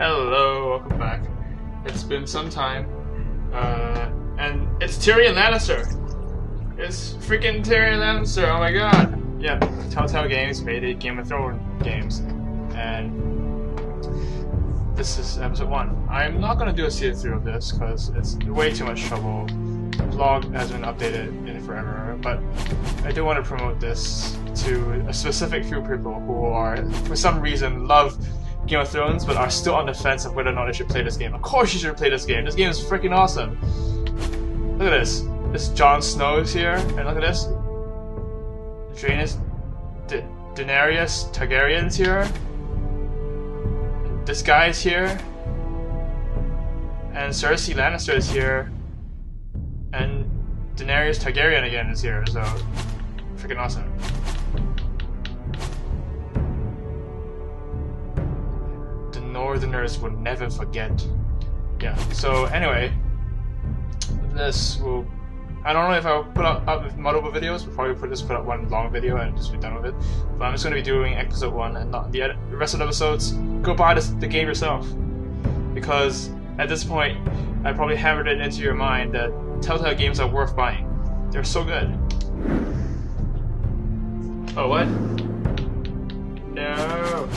Hello, welcome back. It's been some time, and it's Tyrion Lannister. It's freaking Tyrion Lannister. Oh my god! Yeah, Telltale Games made a Game of Thrones games, and this is episode 1. I'm not gonna do a see-through of this because it's way too much trouble. The blog hasn't been updated in forever, but I do want to promote this to a specific few people who are, for some reason, love Game of Thrones, but are still on the fence of whether or not they should play this game. Of course you should play this game. This game is freaking awesome. Look at this. This Jon Snow is here, and look at this. Daenerys Targaryen's here. And this guy is here. And Cersei Lannister is here. And Daenerys Targaryen again is here, so freaking awesome. Northerners will never forget. Yeah, so anyway, this will, I don't know if I'll put up multiple videos. We'll probably put up one long video and just be done with it. But I'm just going to be doing episode 1 and not the rest of the episodes. Go buy the game yourself. Because at this point, I probably hammered it into your mind that Telltale games are worth buying. They're so good. Oh, what? No.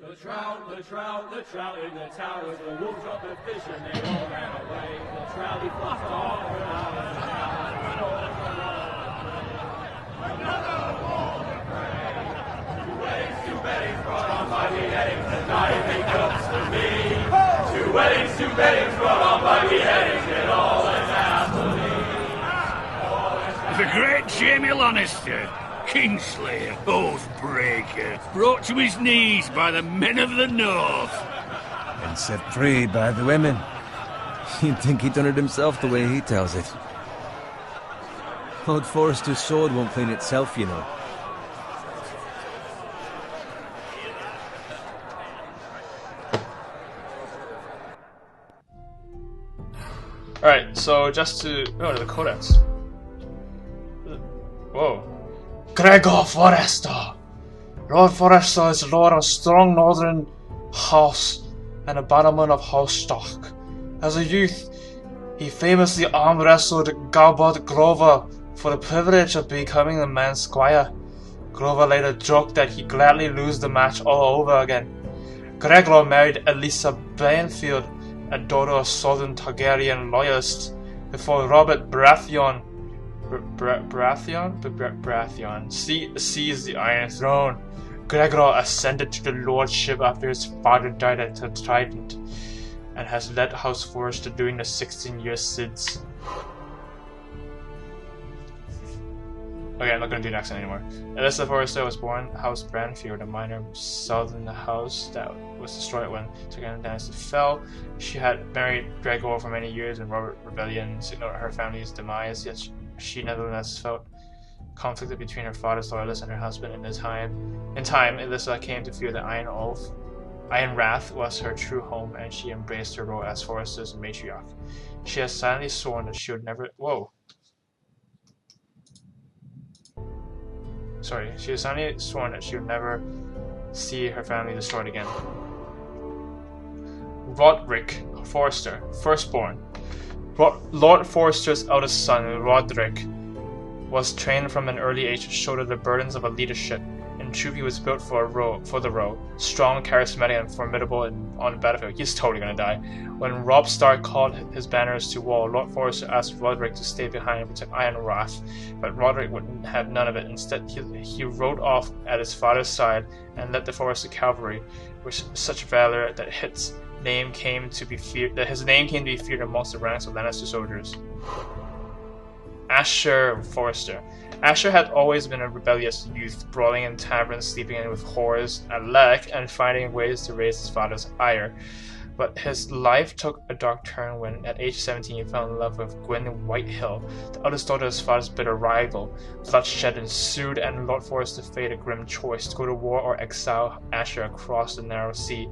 The trout in the towers, the wolves got the fish and they all ran away. The trout, he fluffed off without a sound. Another ball to prey. Two weddings brought on by beheadings, and diving cups for me. Two weddings brought on by beheadings, and all is happily. The great Jamie Lannister, Kingslayer, Oathbreaker, brought to his knees by the men of the North. And set free by the women. You'd think he'd done it himself the way he tells it. Lord Forrester's sword won't clean itself, you know. Alright, so just to... oh, the codex. Whoa. Gregor Forrester! Lord Forrester is lord of a strong northern house and a bannerman of House Stark. As a youth, he famously arm wrestled Galbot Glover for the privilege of becoming the man's squire. Glover later joked that he'd gladly lose the match all over again. Gregor married Elisa Banfield, a daughter of Southern Targaryen loyalist, before Robert Baratheon seized the Iron Throne. Gregor ascended to the lordship after his father died at the Trident, and has led House Forrester during the 16-year since. Okay, I'm not gonna do the accent anymore. Elisa Forrester was born House Branfield, a minor southern house that was destroyed when the Targaryen dynasty fell. She had married Gregor for many years when Robert Rebellion signaled her family's demise, yet she nevertheless felt conflicted between her father's loyalists and her husband. In time, Elisa came to fear that Iron Wrath was her true home, and she embraced her role as Forrester's matriarch. She has silently sworn that she would never... She has silently sworn that she would never see her family destroyed again. Roderick Forrester, firstborn. Lord Forrester's eldest son, Roderick, was trained from an early age to shoulder the burdens of a leadership. In In truth, he was built for the role. Strong, charismatic, and formidable on the battlefield. He's totally gonna die. When Robb Stark called his banners to war, Lord Forrester asked Roderick to stay behind and protect Iron Wrath, but Roderick wouldn't have none of it. Instead, he rode off at his father's side and led the Forrester cavalry with such valor that his name came to be feared amongst the ranks of Lannister soldiers. Asher Forrester. Asher had always been a rebellious youth, brawling in taverns, sleeping in with whores at Lek, and finding ways to raise his father's ire. But his life took a dark turn when, at age 17, he fell in love with Gwyn Whitehill, the eldest daughter of his father's bitter rival. Bloodshed ensued, and Lord Forrester faced a grim choice: to go to war or exile Asher across the narrow sea.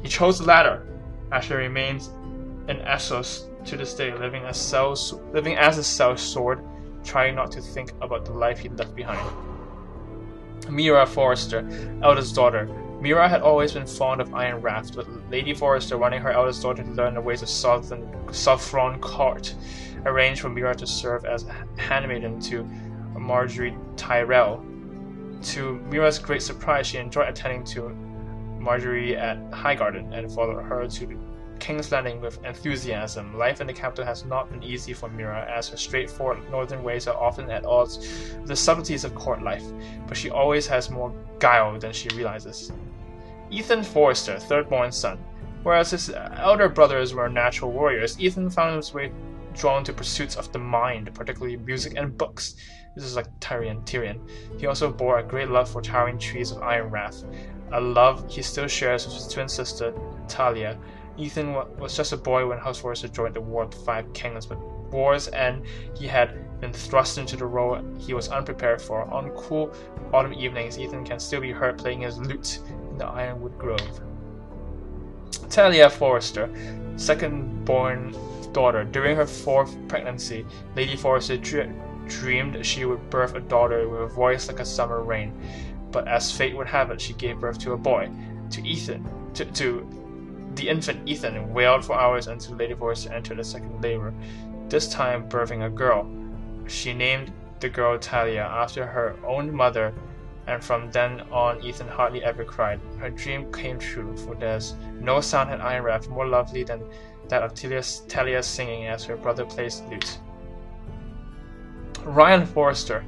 He chose the latter. Asher remains in Essos to this day, living as a sellsword, trying not to think about the life he left behind. Mira Forrester, eldest daughter. Mira had always been fond of Iron Wrath, with Lady Forrester wanting her eldest daughter to learn the ways of Saffron Court, arranged for Mira to serve as a handmaiden to Marjorie Tyrell. To Mira's great surprise, she enjoyed attending to Marjorie at Highgarden and followed her to King's Landing with enthusiasm. Life in the capital has not been easy for Mira, as her straightforward northern ways are often at odds with the subtleties of court life, but she always has more guile than she realizes. Ethan Forrester, third-born son. Whereas his elder brothers were natural warriors, Ethan found his way drawn to pursuits of the mind, particularly music and books. This is like Tyrion. He also bore a great love for towering trees of Iron Wrath, a love he still shares with his twin sister, Talia. Ethan was just a boy when House Forrester joined the War of the Five Kingdoms, but war's end he had been thrust into the role he was unprepared for. On cool autumn evenings, Ethan can still be heard playing his lute in the Ironwood Grove. Talia Forrester, second-born daughter. During her fourth pregnancy, Lady Forrester dreamed she would birth a daughter with a voice like a summer rain, but as fate would have it, she gave birth to a boy. The infant Ethan wailed for hours until Lady Forrester entered a second labor, this time birthing a girl. She named the girl Talia after her own mother, and from then on Ethan hardly ever cried. Her dream came true, for there's no sound in Iron Wrath more lovely than that of Talia singing as her brother plays the lute. Ryan Forrester,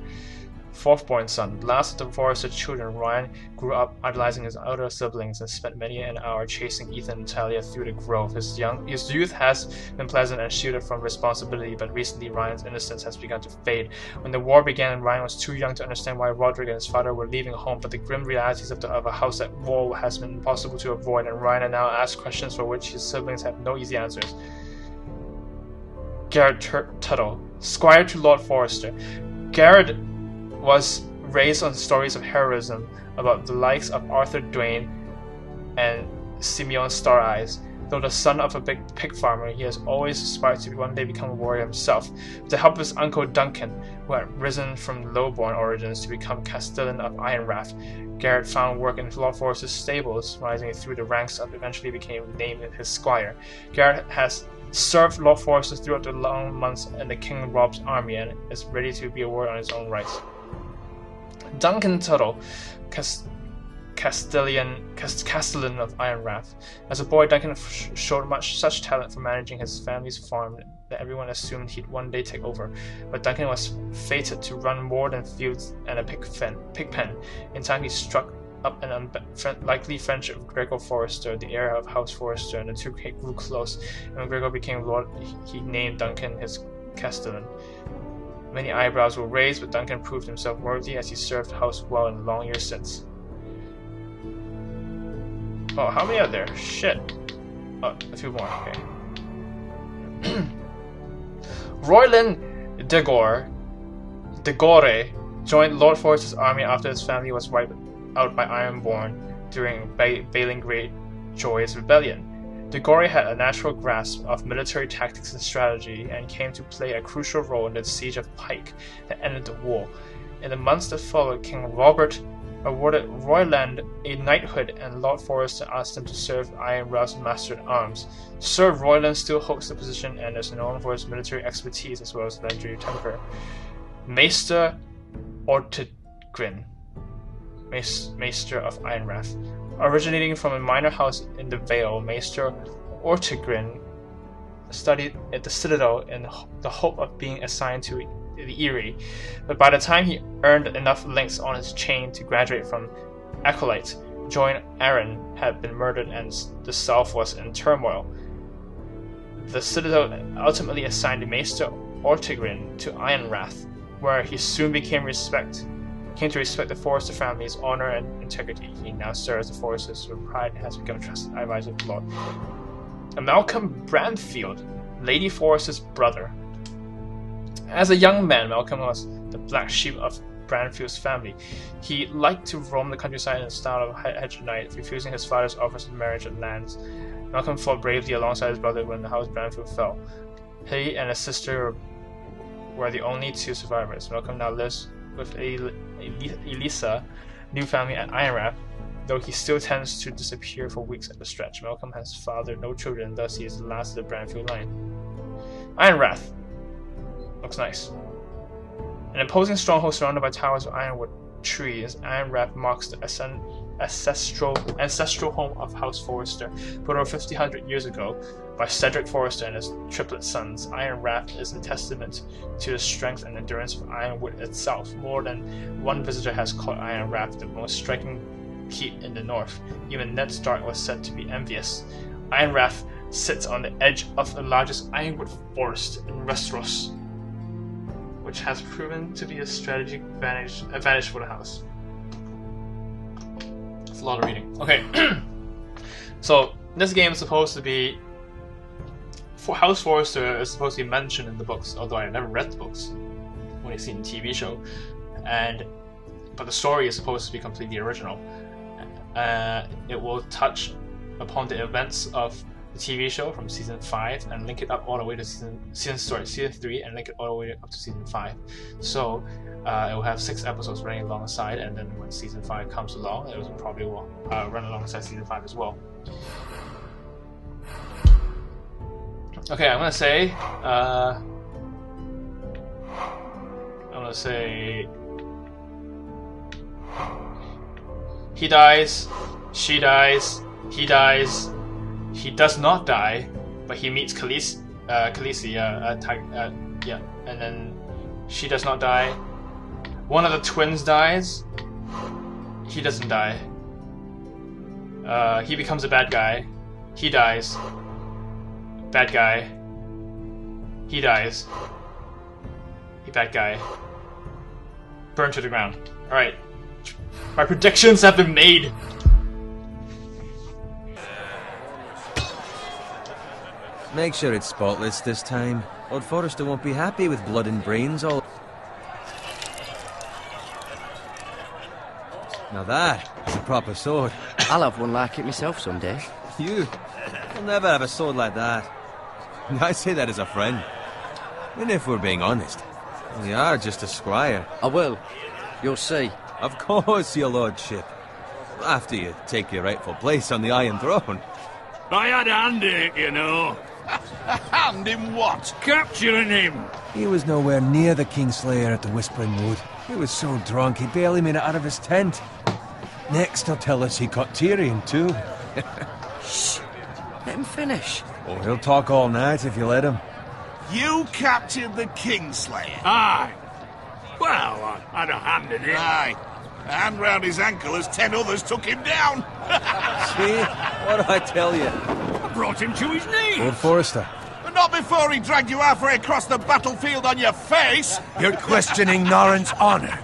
fourth-born son. Last of the Forrester children, Ryan grew up idolizing his elder siblings and spent many an hour chasing Ethan and Talia through the grove. His youth has been pleasant and shielded from responsibility, but recently Ryan's innocence has begun to fade. When the war began, Ryan was too young to understand why Roderick and his father were leaving home, but the grim realities of a house at war has been impossible to avoid, and Ryan now asks questions for which his siblings have no easy answers. Garrett Tuttle, squire to Lord Forrester. Garrett was raised on stories of heroism about the likes of Arthur Dwayne and Simeon Star Eyes. Though the son of a big pig farmer, he has always aspired to one day become a warrior himself. With the help of his uncle Duncan, who had risen from low-born origins to become Castellan of Iron Wrath, Garrett found work in Lord Forrester's stables, rising through the ranks and eventually became named his squire. Garrett has served Lord Forrester throughout the long months in the King Rob's army and is ready to be a warrior on his own rights. Duncan Tuttle, Castellan of Iron Wrath. As a boy, Duncan showed such talent for managing his family's farm that everyone assumed he'd one day take over. But Duncan was fated to run more than fields and a pig pen. In time, he struck up an unlikely friendship with Gregor Forrester, the heir of House Forrester, and the two grew close. And when Gregor became lord, he named Duncan his Castellan. Many eyebrows were raised, but Duncan proved himself worthy as he served House well in the long years since. Oh, how many are there? Shit. Oh, a few more, okay. Royland Degore joined Lord Forrester's army after his family was wiped out by Ironborn during Balin Greyjoy's rebellion. Degore had a natural grasp of military tactics and strategy, and came to play a crucial role in the siege of Pike that ended the war. In the months that followed, King Robert awarded Royland a knighthood, and Lord Forrester asked him to serve Iron Wrath's master-at-arms. Sir Royland still holds the position and is known for his military expertise as well as legendary temper. Maester Ortegrin. Maester of Ironrath. Originating from a minor house in the Vale, Maester Ortegrin studied at the Citadel in the hope of being assigned to the Eyrie, but by the time he earned enough links on his chain to graduate from Acolyte, Join Aaron had been murdered and the South was in turmoil. The Citadel ultimately assigned Maester Ortegrin to Ironrath, where he soon came to respect the Forrester family's honor and integrity. He now serves the Forresters with pride and has become a trusted advisor of the Lord. Malcolm Branfield, Lady Forrester's brother. As a young man, Malcolm was the black sheep of Branfield's family. He liked to roam the countryside in the style of a hedge knight, refusing his father's offers of marriage and lands. Malcolm fought bravely alongside his brother when the House Branfield fell. He and his sister were the only two survivors. Malcolm now lives with Elisa, new family at Ironrath, though he still tends to disappear for weeks at a stretch. Malcolm has fathered no children, thus he is the last of the Branfield line. Ironrath. Looks nice. An imposing stronghold surrounded by towers of ironwood trees, Ironrath marks the ancestral home of House Forrester. Put over 1,500 years ago by Cedric Forrester and his triplet sons, Ironrath is a testament to the strength and endurance of Ironwood itself. More than one visitor has called Ironrath the most striking keep in the north. Even Ned Stark was said to be envious. Ironrath sits on the edge of the largest ironwood forest in Westeros, which has proven to be a strategic advantage for the house. It's a lot of reading. Okay, so this game is supposed to be House Forrester is supposed to be mentioned in the books, although I never read the books, only seen the TV show, but the story is supposed to be completely original. It will touch upon the events of the TV show from season 5 and link it up all the way to season 3 and link it all the way up to season 5. So it will have 6 episodes running alongside, and then when season 5 comes along, it will probably run alongside season 5 as well. Okay, I'm gonna say he dies, she dies, he dies. He does not die, but he meets Khaleesi, and then she does not die. One of the twins dies. He doesn't die. He becomes a bad guy. He dies. Bad guy. He dies. Bad guy. Burned to the ground. Alright. My predictions have been made. Make sure it's spotless this time. Lord Forrester won't be happy with blood and brains all... Now that is a proper sword. I'll have one like it myself someday. You'll never have a sword like that. I say that as a friend. And if we're being honest, you are just a squire. I will. You'll see. Of course, your lordship. After you take your rightful place on the Iron Throne. I had a hand in it, you know. A hand in what? Capturing him. He was nowhere near the Kingslayer at the Whispering Wood. He was so drunk he barely made it out of his tent. Next he'll tell us he caught Tyrion too. Shh. Let him finish. Oh, he'll talk all night if you let him. You captured the Kingslayer? Aye. Well, I had a hand in it. Aye. A hand round his ankle as 10 others took him down. See? What did I tell you? I brought him to his knees. Lord Forrester. But not before he dragged you halfway across the battlefield on your face. You're questioning Norrin's honor.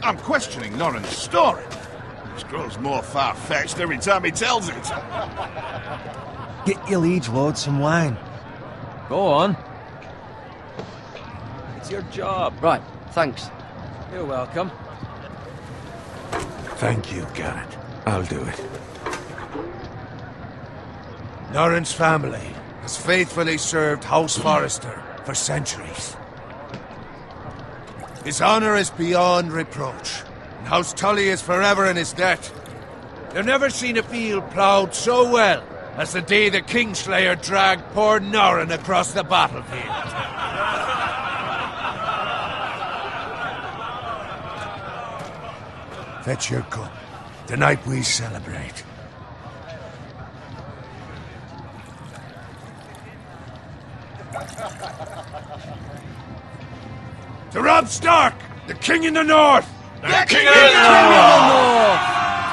I'm questioning Norrin's story. Which grows more far-fetched every time he tells it. Get your liege lord some wine. Go on. It's your job. Right, thanks. You're welcome. Thank you, Garrett. I'll do it. Norrin's family has faithfully served House Forrester for centuries. His honor is beyond reproach, and House Tully is forever in his debt. They've never seen a field ploughed so well as the day the Kingslayer dragged poor Norrin across the battlefield. Fetch your cup. Tonight we celebrate. To Rob Stark, the King in the North! The King of the North!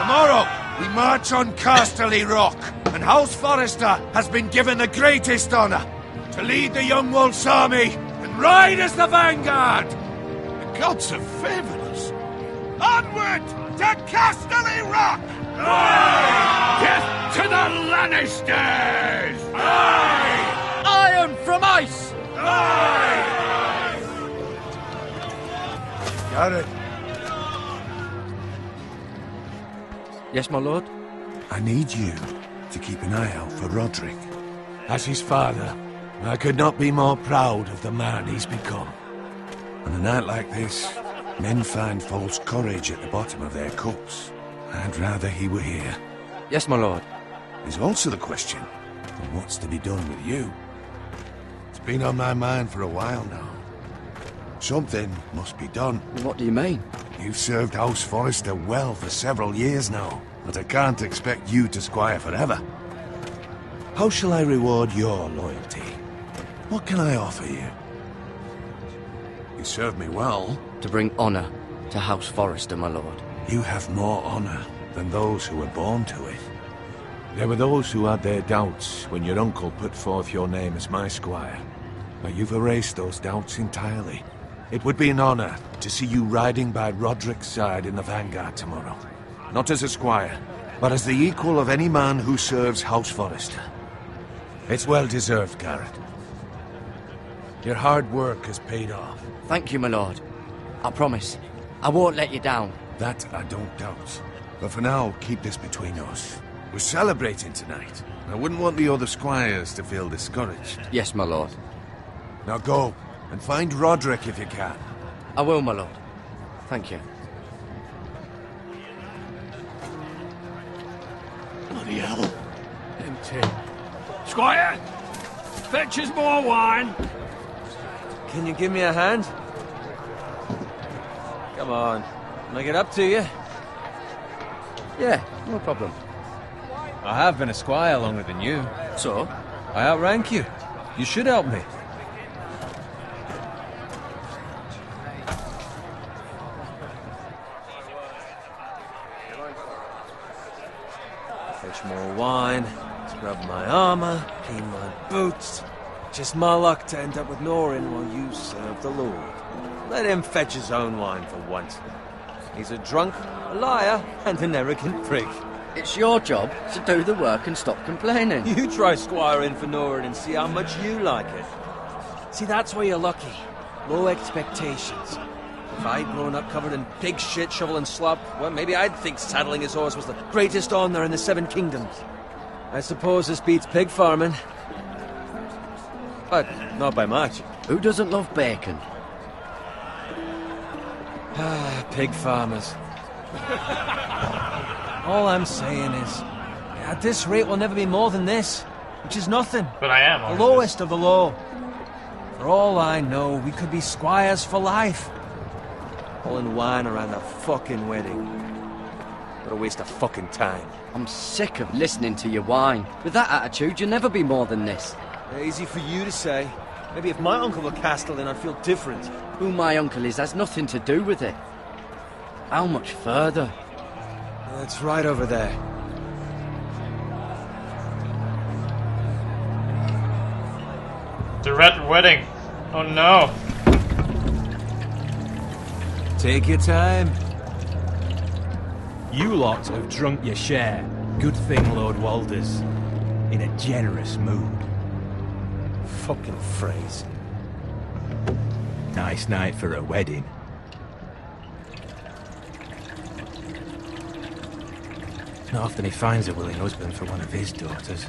Tomorrow, we march on Casterly Rock, and House Forrester has been given the greatest honour to lead the Young Wolf's army and ride as the vanguard! The gods have favoured us. Onward to Casterly Rock! Death to the Lannisters! Aye! Iron from ice! Garrett, Yes, my lord? I need you to keep an eye out for Roderick. As his father, I could not be more proud of the man he's become. On a night like this, men find false courage at the bottom of their cups. I'd rather he were here. Yes, my lord. There's also the question of what's to be done with you. It's been on my mind for a while now. Something must be done. What do you mean? You've served House Forrester well for several years now, but I can't expect you to squire forever. How shall I reward your loyalty? What can I offer you? You served me well. To bring honour to House Forrester, my lord. You have more honour than those who were born to it. There were those who had their doubts when your uncle put forth your name as my squire. But you've erased those doubts entirely. It would be an honour to see you riding by Roderick's side in the vanguard tomorrow. Not as a squire, but as the equal of any man who serves House Forrester. It's well deserved, Garrett. Your hard work has paid off. Thank you, my lord. I promise. I won't let you down. That I don't doubt. But for now, keep this between us. We're celebrating tonight. I wouldn't want the other squires to feel discouraged. Yes, my lord. Now go, and find Roderick if you can. I will, my lord. Thank you. Bloody hell. Empty. Squire! Fetch us more wine! Can you give me a hand? Come on. Can I get up to you? Yeah, no problem. I have been a squire longer than you. So? I outrank you. You should help me. Fetch more wine, scrub my armor, clean my boots. Just my luck to end up with Norin while you serve the Lord. Let him fetch his own wine for once. He's a drunk, a liar, and an arrogant prick. It's your job to do the work and stop complaining. You try squiring for Norin and see how much you like it. See, that's why you're lucky. Low expectations. If I'd grown up covered in pig shit, shovel and slop, well, maybe I'd think saddling his horse was the greatest honour in the Seven Kingdoms. I suppose this beats pig farming. But not by much. Who doesn't love bacon? Ah, pig farmers. All I'm saying is, at this rate we'll never be more than this, which is nothing. But I am. The already. lowest of the low. For all I know, we could be squires for life. Pulling wine around a fucking wedding. What a waste of fucking time. I'm sick of listening to your whine. With that attitude, you'll never be more than this. Easy for you to say. Maybe if my uncle were Castellan, I'd feel different. Who my uncle is has nothing to do with it. How much further? It's right over there. The Red Wedding. Oh no. Take your time. You lot have drunk your share. Good thing Lord Walder's in a generous mood. Fucking phrase. Nice night for a wedding. Not often he finds a willing husband for one of his daughters.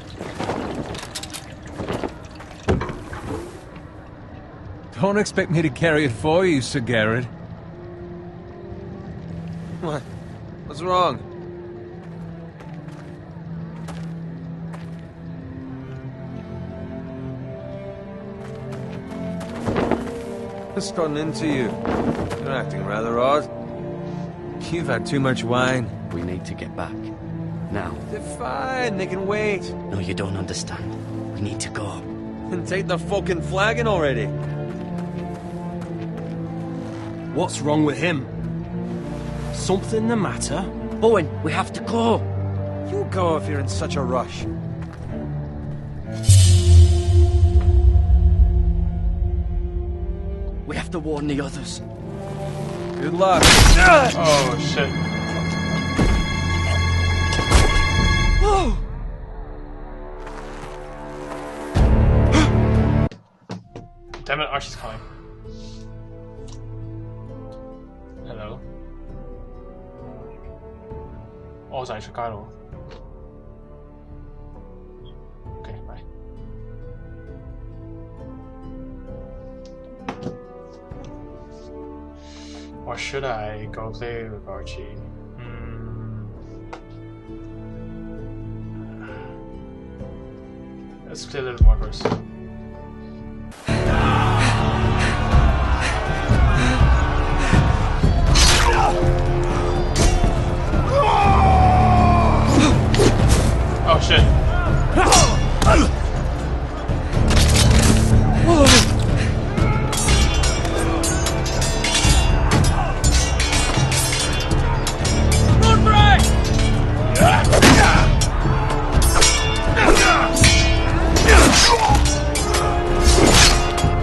Don't expect me to carry it for you, Sir Garrett. What? What's wrong? What's gotten into you? You're acting rather odd. You've had too much wine. We need to get back. Now. They're fine, they can wait. No, you don't understand. We need to go. And take the fucking flagon already. What's wrong with him? Something the matter? Owen, we have to go. You go if you're in such a rush. We have to warn the others. Good luck. Oh shit. Oh! Damn it, Archie's calling. Hello. 我就係出街咯。Okay, bye. Or should I go play with Archie? Let's play a little more first. Oh shit. Run break!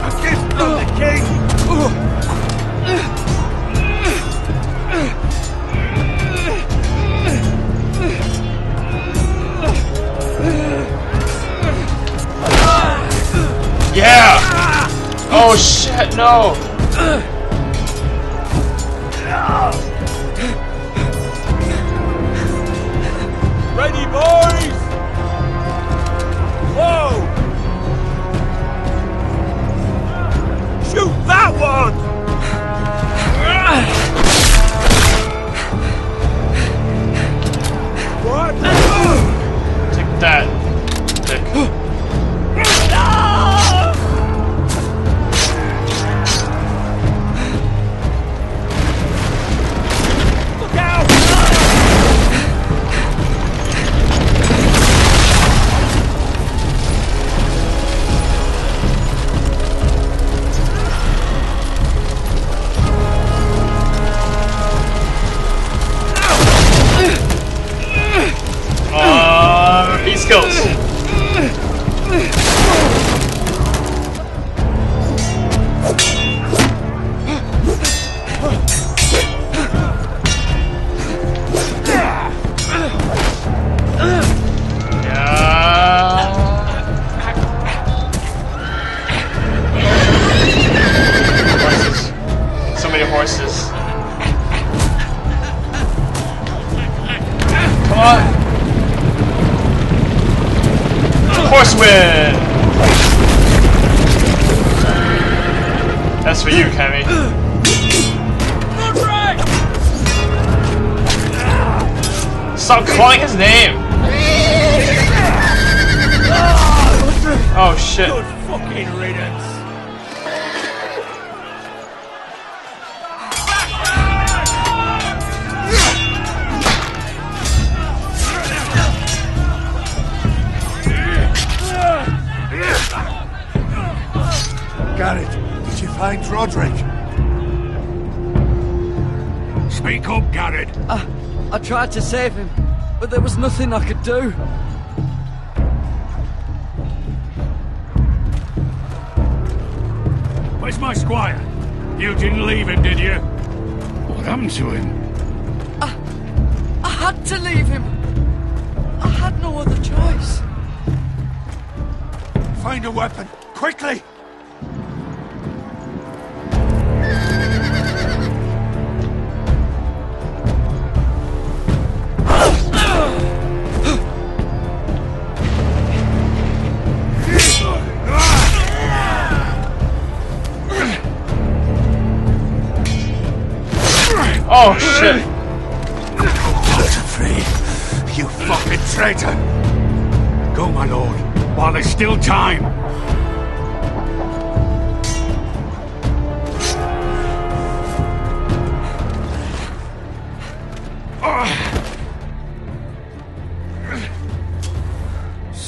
A gift from the king! Yeah! Oh shit, no! Ready, boys! Whoa! Shoot that one! What? Take that, dick. Look out! Repeat skills. Horses. So many horses. Come on. Horse win! That's for you, Cammy. Stop calling his name! Oh shit. Good fucking riddance. Garrett, did you find Roderick? Speak up, Garrett. I tried to save him, but there was nothing I could do. Where's my squire? You didn't leave him, did you? What happened to him? I had to leave him. I had no other choice. Find a weapon, quickly! Oh shit. Not afraid, you fucking traitor! Go, my lord, while there's still time.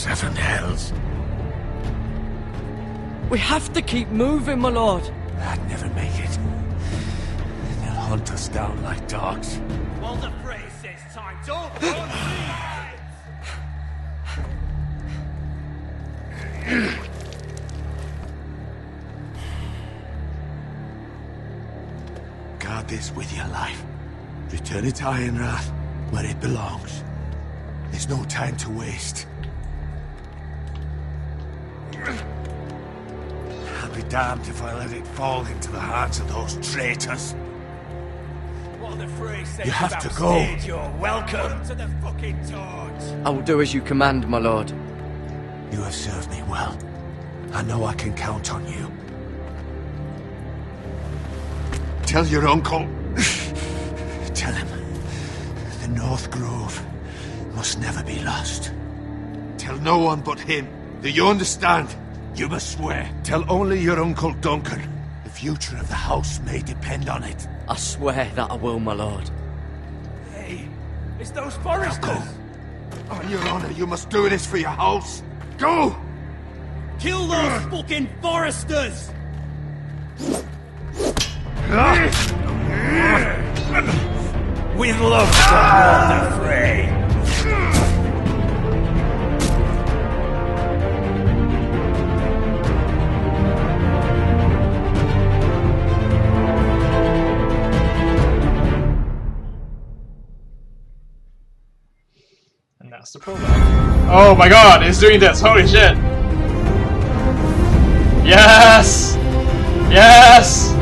Seven hells. We have to keep moving, my lord. I'd never make it. They'll hunt us down like dogs. Well, the phrase says time, don't run. Guard this with your life. Return it to Ironrath, where it belongs. There's no time to waste. I'll be damned if I let it fall into the hands of those traitors. What the phrase says You have about to go. stage, you're welcome to the fucking torch. I will do as you command, my lord. You have served me well. I know I can count on you. Tell your uncle. Tell him. The North Grove must never be lost. Tell no one but him. Do you understand? You must swear. Tell only your Uncle Duncan. The future of the house may depend on it. I swear that I will, my lord. Hey, it's those foresters. Go. On your honor, you must do this for your house. Go! Kill those fucking foresters! We love the fray. And that's the prologue. Oh my god, it's doing this! Holy shit! Yes! Yes!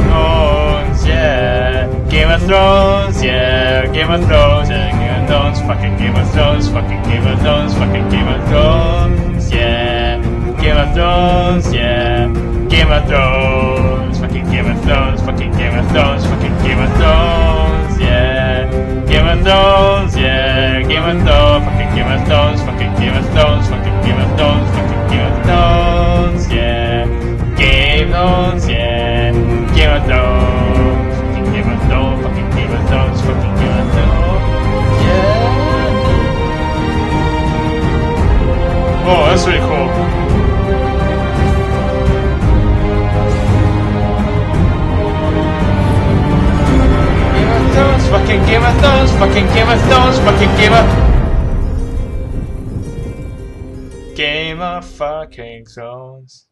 Thrones, yeah. Game of Thrones, yeah. Game of Thrones, yeah. Game of Thrones, fucking Game of Thrones, fucking Game of Thrones, fucking Game of Thrones, yeah. Game of Thrones, yeah. Game of Thrones, fucking Game of Thrones, fucking Game of Thrones, fucking Game of Thrones, yeah. Game of Thrones, yeah. Game of Thrones, fucking Game of Thrones, fucking Game of Thrones, fucking Game of Thrones, fucking Game of Thrones, yeah. Game of Thrones, yeah. Game of Thrones, fucking Game of Thrones, fucking Game of Thrones, fucking Game of Thrones, yeah. Oh, that's really cool. Game of Thrones, fucking Game of Thrones, fucking Game of Thrones, fucking Game of fucking Thrones.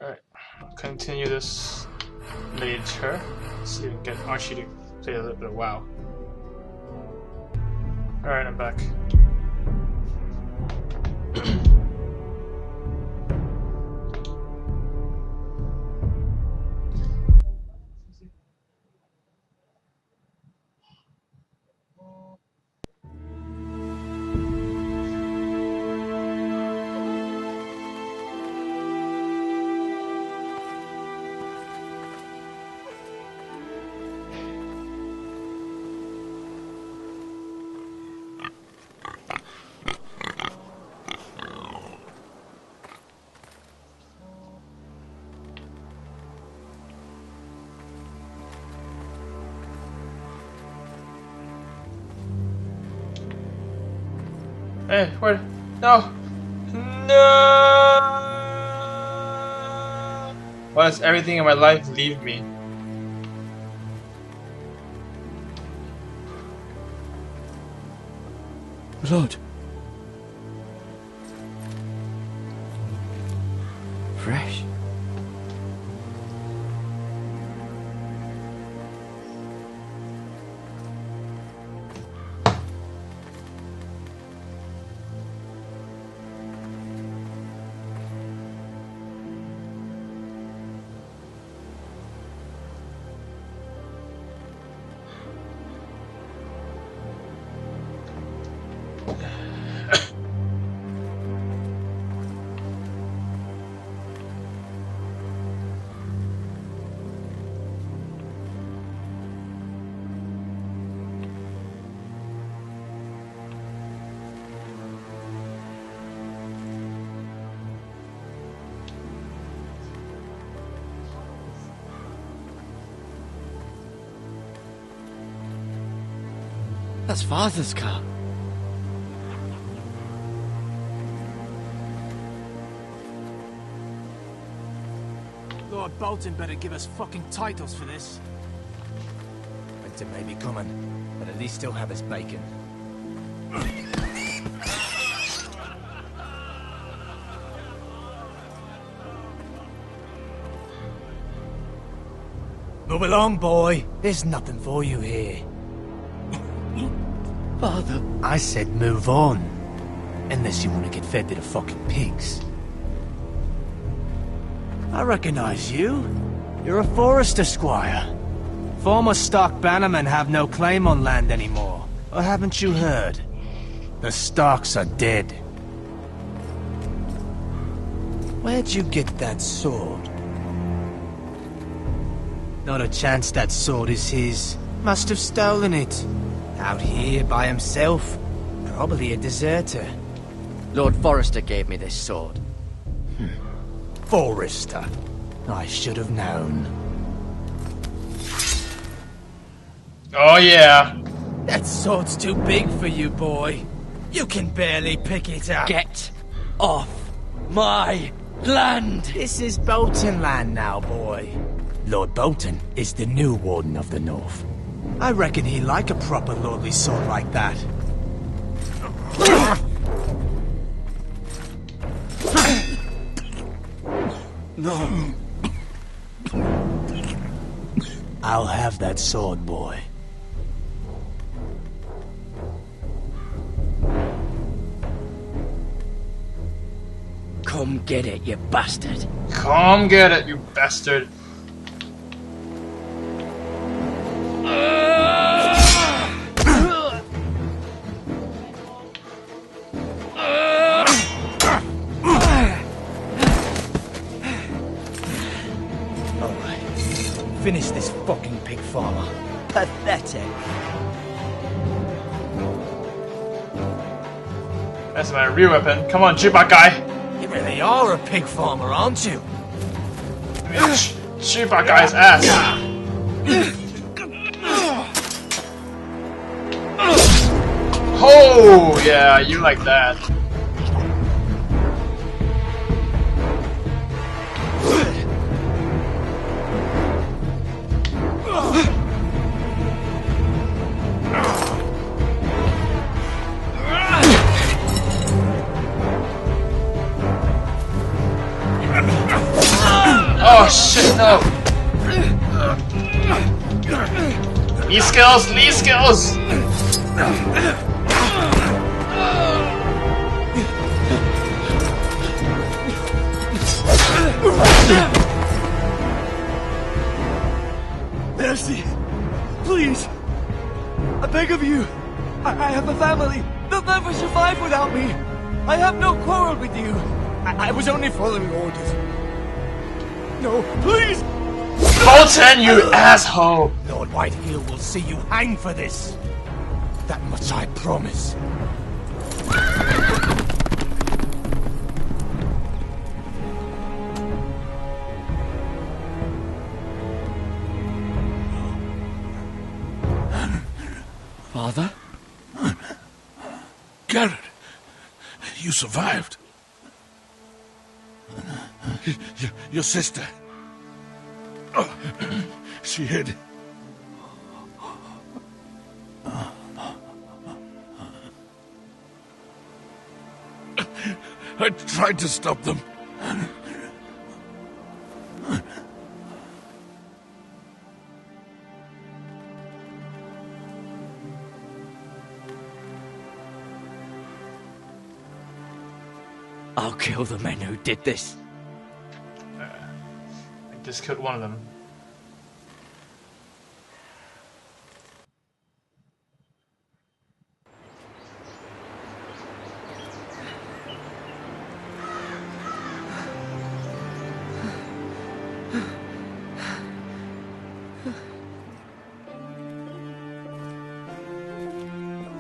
Alright, I'll continue this later. See if we can get Archie to play a little bit of WoW. Alright, I'm back. Hey, where? No! No! Why does everything in my life leave me? Lord. Fresh. That's Father's car. Lord Bolton better give us fucking titles for this. Winter may be coming, but at least he'll have his bacon. Move along, boy. There's nothing for you here. Father, I said move on. Unless you want to get fed to the fucking pigs. I recognize you. You're a Forester squire. Former Stark bannermen have no claim on land anymore. Or haven't you heard? The Starks are dead. Where'd you get that sword? Not a chance that sword is his. Must have stolen it. Out here by himself. Probably a deserter. Lord Forrester gave me this sword. Forester. I should have known. Oh yeah. That sword's too big for you, boy. You can barely pick it up. Get off my land! This is Bolton land now, boy. Lord Bolton is the new Warden of the North. I reckon he'd like a proper lordly sword like that. No. I'll have that sword, boy. Come get it, you bastard. Come get it, you bastard. Finish this fucking pig farmer. Pathetic. That's my real weapon. Come on, shoot that guy. You really are a pig farmer, aren't you? Shoot that guy's ass. Oh, yeah, you like that. Oh shit, no! Knee skills, knee skills! Mercy! Please! I beg of you! I have a family! They'll never survive without me! I have no quarrel with you! I was only following orders. No, please! Bolton, you asshole! Lord Whitehill will see you hang for this. That much I promise. Father? Garrett, you survived. Your sister. Oh, she hid. I tried to stop them. I'll kill the men who did this. I just killed one of them.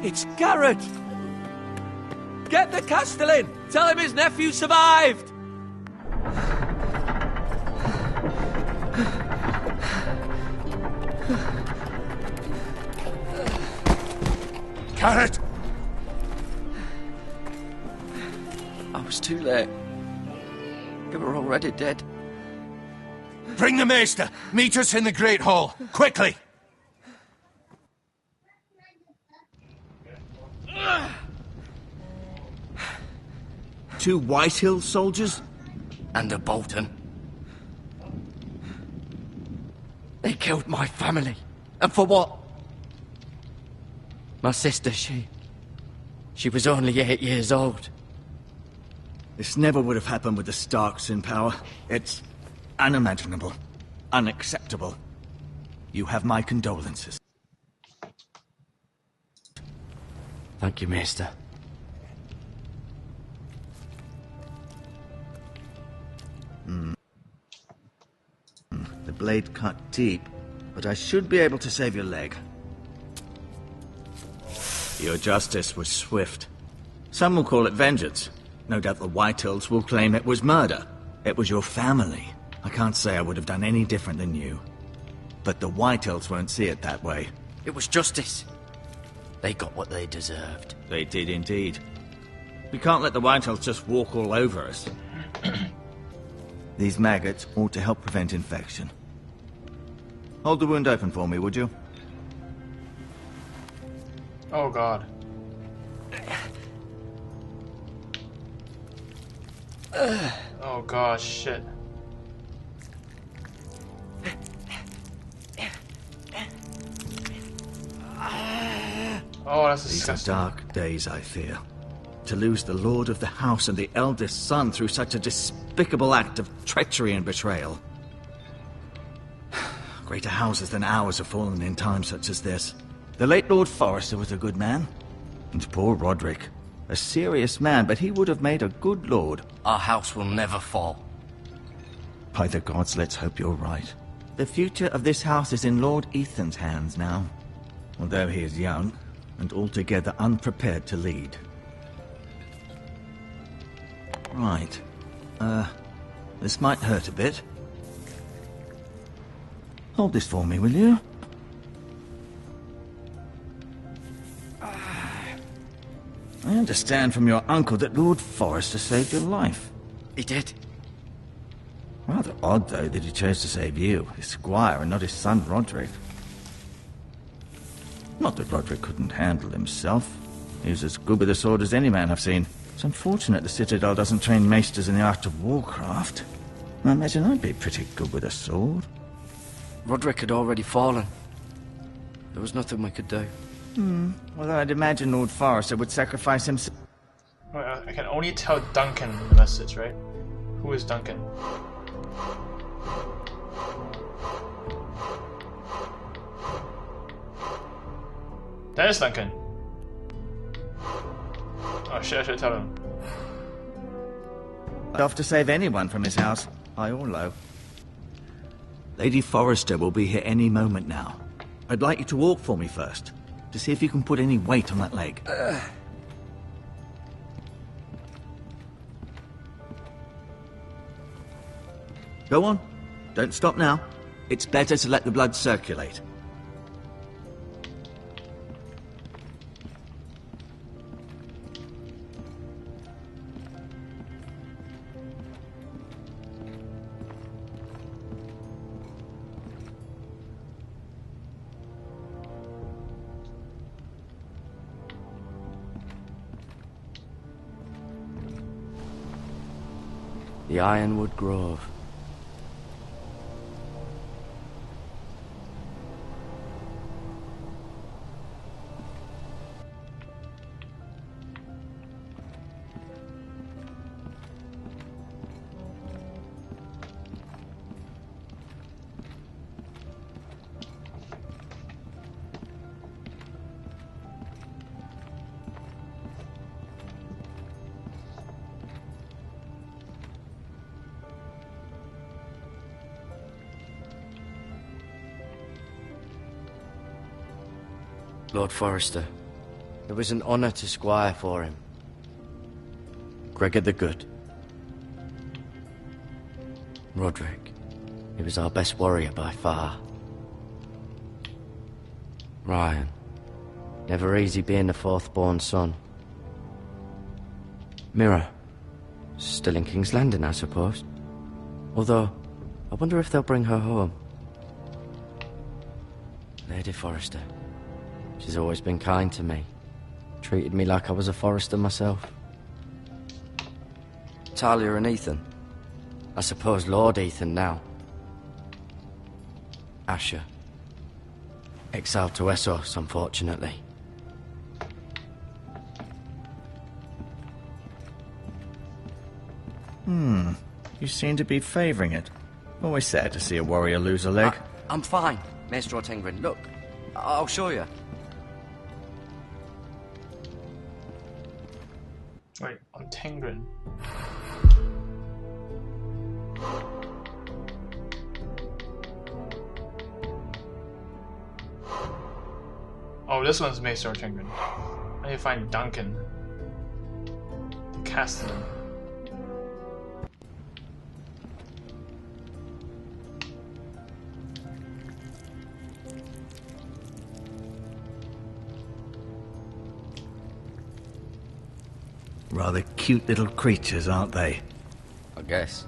It's Garrett! Get the Castellan! Tell him his nephew survived! Garrett! I was too late. They were already dead. Bring the Maester! Meet us in the Great Hall! Quickly! Two Whitehill soldiers? And a Bolton. They killed my family. And for what? My sister, she was only 8 years old. This never would have happened with the Starks in power. It's unimaginable. Unacceptable. You have my condolences. Thank you, Maester. The blade cut deep, but I should be able to save your leg. Your justice was swift. Some will call it vengeance. No doubt the Whitehills will claim it was murder. It was your family. I can't say I would have done any different than you. But the Whitehills won't see it that way. It was justice. They got what they deserved. They did indeed. We can't let the Whitehills just walk all over us. These maggots ought to help prevent infection. Hold the wound open for me, would you? Oh god. Oh gosh, shit. Oh, that's These are disgusting. dark days, I fear. To lose the lord of the house and the eldest son through such a despicable act of treachery and betrayal. Greater houses than ours have fallen in times such as this. The late Lord Forrester was a good man. And poor Roderick. A serious man, but he would have made a good lord. Our house will never fall. By the gods, let's hope you're right. The future of this house is in Lord Ethan's hands now. Although he is young, and altogether unprepared to lead. Right. This might hurt a bit. Hold this for me, will you? I understand from your uncle that Lord Forrester saved your life. He did. Rather odd, though, that he chose to save you, his squire, and not his son Roderick. Not that Roderick couldn't handle himself. He was as good with a sword as any man I've seen. It's unfortunate the Citadel doesn't train maesters in the art of warcraft. I imagine I'd be pretty good with a sword. Roderick had already fallen. There was nothing we could do. Well, I'd imagine Lord Forrester would sacrifice himself. Wait, I can only tell Duncan the message, right? Who is Duncan? That is Duncan. Oh shit, I should tell him. Off to save anyone from his house, high or low. Lady Forrester will be here any moment now. I'd like you to walk for me first, to see if you can put any weight on that leg. Go on. Don't stop now. It's better to let the blood circulate. The Ironwood Grove. Lord Forrester, It was an honor to squire for him. Gregor the Good. Roderick. He was our best warrior by far. Ryan. Never easy being the fourth-born son. Mira. Still in King's Landing, I suppose. Although, I wonder if they'll bring her home. Lady Forrester. She's always been kind to me. Treated me like I was a Forrester myself. Talia and Ethan. I suppose Lord Ethan now. Asher. Exiled to Essos, unfortunately. You seem to be favouring it. Always sad to see a warrior lose a leg. I'm fine, Maestro Tengrin. Look, I'll show you. Wait, on Tengrin. Oh, this one's Maestro Tengrin. I need to find Duncan. The Castellan. Rather cute little creatures, aren't they? I guess.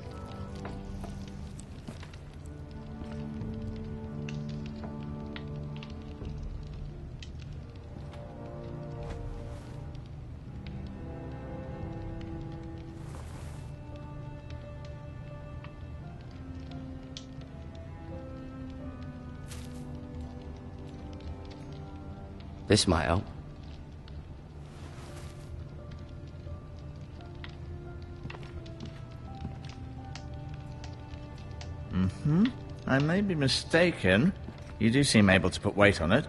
This might help. I may be mistaken. You do seem able to put weight on it.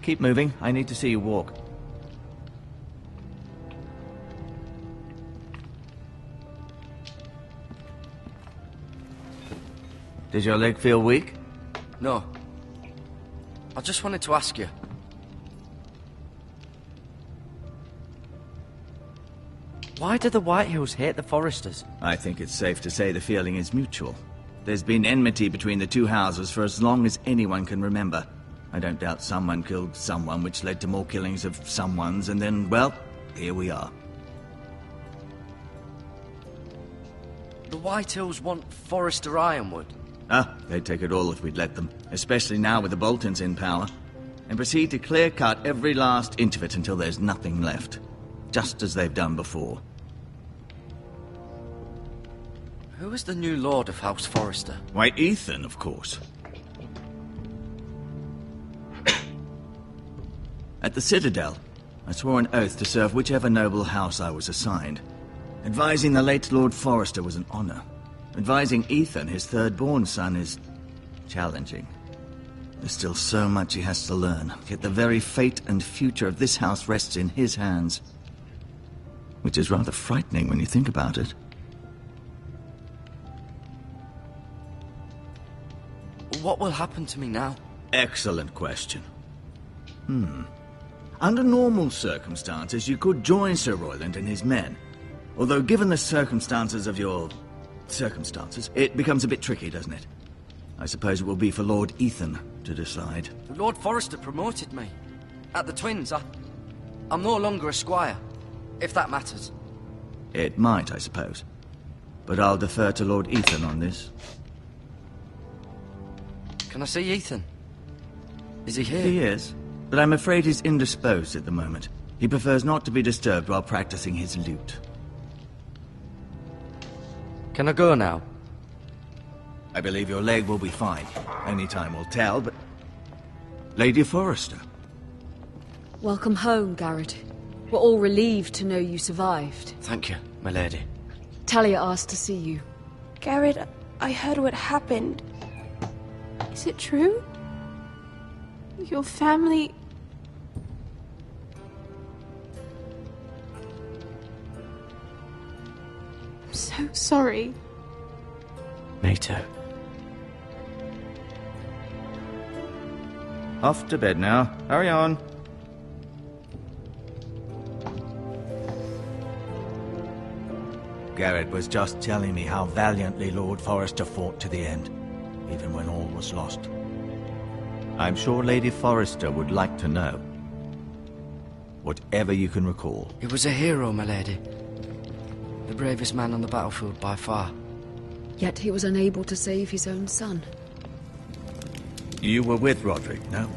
Keep moving. I need to see you walk. Does your leg feel weak? No. I just wanted to ask you. Why do the Whitehills hate the Forresters? I think it's safe to say the feeling is mutual. There's been enmity between the two houses for as long as anyone can remember. I don't doubt someone killed someone, which led to more killings of someones, and then, well, here we are. The Whitehills want Forrester Ironwood. They'd take it all if we'd let them, especially now with the Boltons in power, and proceed to clear-cut every last inch of it until there's nothing left, just as they've done before. Who is the new Lord of House Forrester? Why, Ethan, of course. At the Citadel, I swore an oath to serve whichever noble house I was assigned. Advising the late Lord Forrester was an honor. Advising Ethan, his third-born son, is challenging. There's still so much he has to learn, yet the very fate and future of this house rests in his hands. Which is rather frightening when you think about it. What will happen to me now? Excellent question. Under normal circumstances, you could join Sir Royland and his men. Although, given the circumstances of your... circumstances, it becomes a bit tricky, doesn't it? I suppose it will be for Lord Ethan to decide. Lord Forrester promoted me. At the Twins, I'm no longer a squire, if that matters. It might, I suppose. But I'll defer to Lord Ethan on this. Can I see Ethan? Is he here? He is, but I'm afraid he's indisposed at the moment. He prefers not to be disturbed while practicing his lute. Can I go now? I believe your leg will be fine. Only time will tell, but... Lady Forrester. Welcome home, Garrett. We're all relieved to know you survived. Thank you, my lady. Talia asked to see you. Garrett, I heard what happened. Is it true? Your family... I'm so sorry. Me too. Off to bed now. Hurry on. Garrett was just telling me how valiantly Lord Forrester fought to the end, even when all was lost. I'm sure Lady Forrester would like to know. Whatever you can recall. He was a hero, my lady. The bravest man on the battlefield by far. Yet he was unable to save his own son. You were with Roderick, no?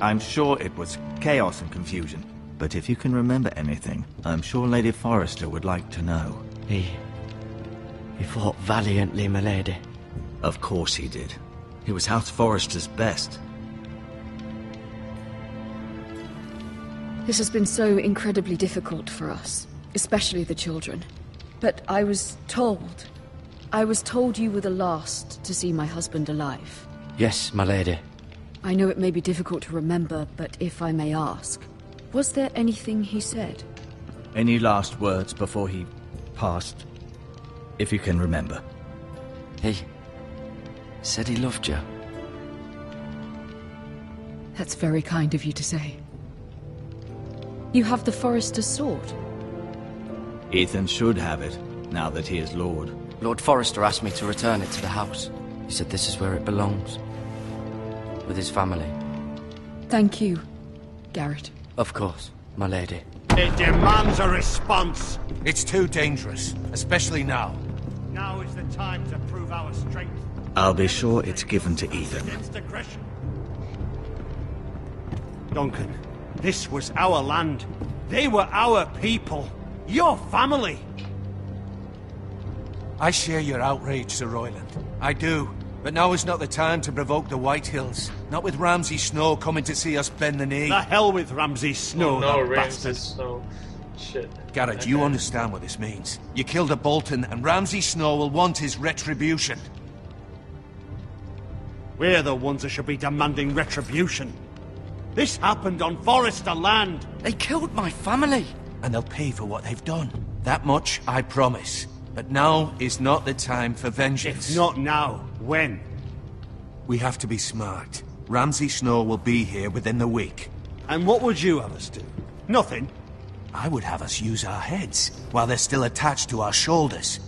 I'm sure it was chaos and confusion. But if you can remember anything, I'm sure Lady Forrester would like to know. He fought valiantly, my lady. Of course he did. He was House Forrester's best. This has been so incredibly difficult for us, especially the children. But I was told you were the last to see my husband alive. Yes, my lady. I know it may be difficult to remember, but if I may ask, was there anything he said? Any last words before he passed? If you can remember. He said he loved you. That's very kind of you to say. You have the Forrester's sword. Ethan should have it, now that he is Lord. Lord Forrester asked me to return it to the house. He said this is where it belongs. With his family. Thank you, Garrett. Of course, my lady. It demands a response. It's too dangerous, especially now. Now is the time to prove our strength. I'll be sure it's given to Ethan. Against aggression. Duncan, this was our land. They were our people. Your family. I share your outrage, Sir Royland. I do. But now is not the time to provoke the White Hills. Not with Ramsay Snow coming to see us bend the knee. The hell with Ramsay Snow, Oh, no, that Ramsay bastard. Snow. Shit. Garrett, you understand what this means. You killed a Bolton, and Ramsay Snow will want his retribution. We're the ones that should be demanding retribution. This happened on Forrester land. They killed my family. And they'll pay for what they've done. That much I promise. But now is not the time for vengeance. If not now, when? We have to be smart. Ramsay Snow will be here within the week. And what would you have us do? Nothing. I would have us use our heads, while they're still attached to our shoulders.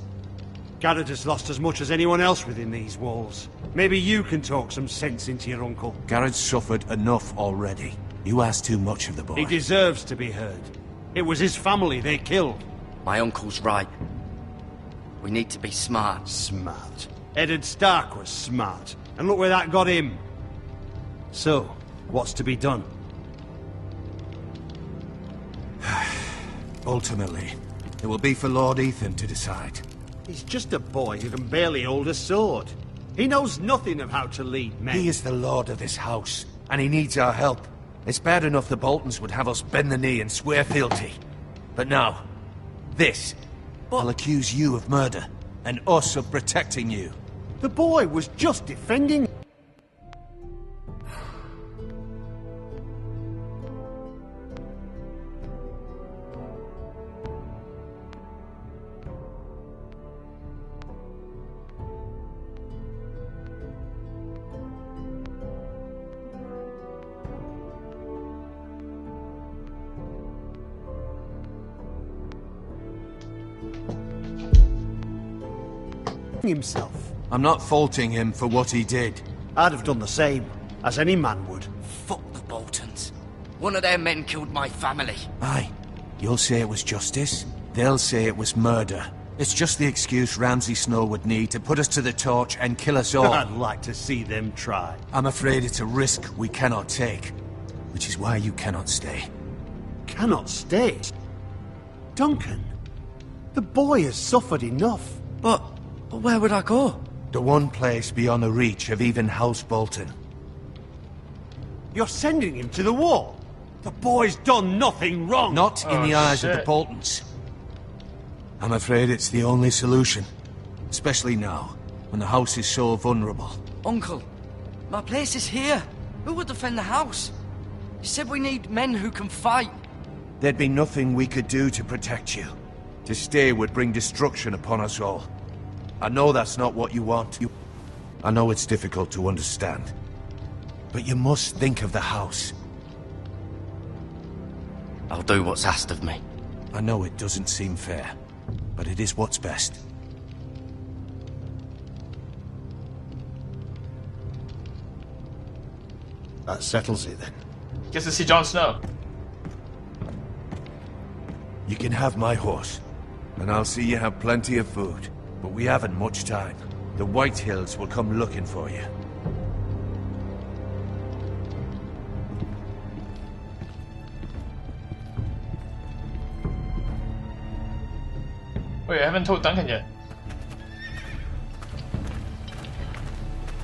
Garrett has lost as much as anyone else within these walls. Maybe you can talk some sense into your uncle. Garrett's suffered enough already. You ask too much of the boy. He deserves to be heard. It was his family they killed. My uncle's right. We need to be smart. Smart. Eddard Stark was smart. And look where that got him. So, what's to be done? Ultimately, it will be for Lord Ethan to decide. He's just a boy who can barely hold a sword. He knows nothing of how to lead men. He is the lord of this house, and he needs our help. It's bad enough the Boltons would have us bend the knee and swear fealty. But now, this. I'll accuse you of murder, and us of protecting you. The boy was just defending... himself. I'm not faulting him for what he did. I'd have done the same, as any man would. Fuck the Boltons. One of their men killed my family. Aye. You'll say it was justice. They'll say it was murder. It's just the excuse Ramsay Snow would need to put us to the torch and kill us all. I'd like to see them try. I'm afraid it's a risk we cannot take, which is why you cannot stay. Cannot stay? Duncan, the boy has suffered enough. But where would I go? The one place beyond the reach of even House Bolton. You're sending him to the war? The boy's done nothing wrong. Not in the eyes of the Boltons. I'm afraid it's the only solution. Especially now, when the house is so vulnerable. Uncle, my place is here. Who would defend the house? You said we need men who can fight. There'd be nothing we could do to protect you. To stay would bring destruction upon us all. I know that's not what you want. I know it's difficult to understand. But you must think of the house. I'll do what's asked of me. I know it doesn't seem fair, but it is what's best. That settles it then. Gets to see Jon Snow. You can have my horse, and I'll see you have plenty of food. But we haven't much time. The White Hills will come looking for you. Wait, I haven't told Duncan yet.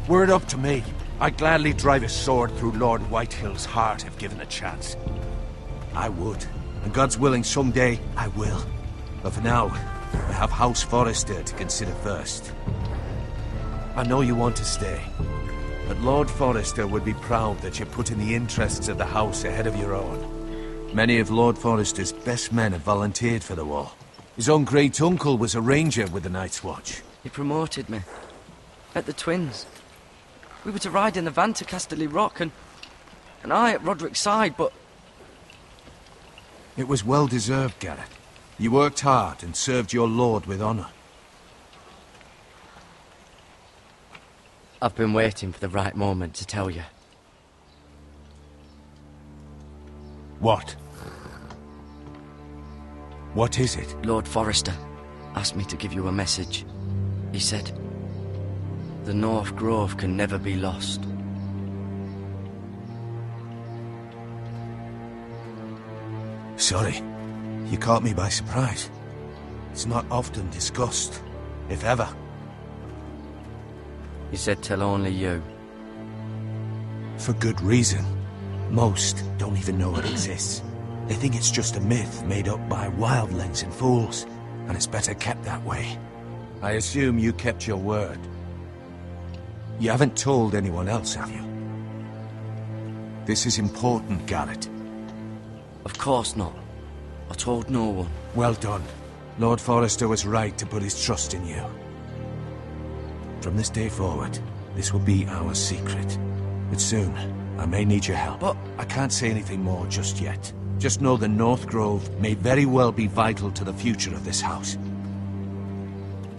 Were it up to me, I'd gladly drive a sword through Lord Whitehill's heart if given a chance. I would. And God's willing, someday I will. But for now, I have House Forrester to consider first. I know you want to stay, but Lord Forrester would be proud that you're putting the interests of the house ahead of your own. Many of Lord Forrester's best men have volunteered for the war. His own great-uncle was a ranger with the Night's Watch. He promoted me. Met the twins. We were to ride in the van to Casterly Rock, and I at Roderick's side, but... It was well-deserved, Garrett. You worked hard and served your lord with honor. I've been waiting for the right moment to tell you. What? What is it? Lord Forrester asked me to give you a message. He said, the North Grove can never be lost. Sorry. You caught me by surprise. It's not often discussed, if ever. He said tell only you. For good reason. Most don't even know it exists. They think it's just a myth made up by wildlings and fools, and it's better kept that way. I assume you kept your word. You haven't told anyone else, have you? This is important, Garrett. Of course not. I told no one. Well done. Lord Forrester was right to put his trust in you. From this day forward, this will be our secret. But soon, I may need your help. But I can't say anything more just yet. Just know the North Grove may very well be vital to the future of this house.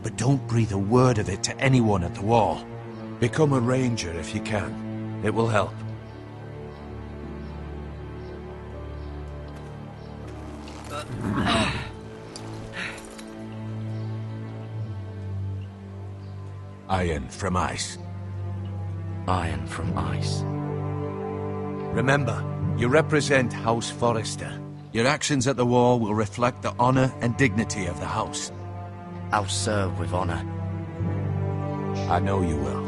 But don't breathe a word of it to anyone at the wall. Become a ranger if you can. It will help. Iron from ice. Iron from ice. Remember, you represent House Forrester. Your actions at the war will reflect the honor and dignity of the house. I'll serve with honor. I know you will.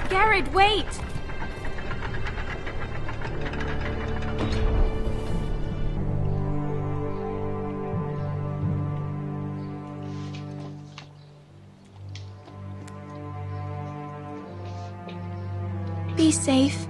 Garrett, wait! Be safe.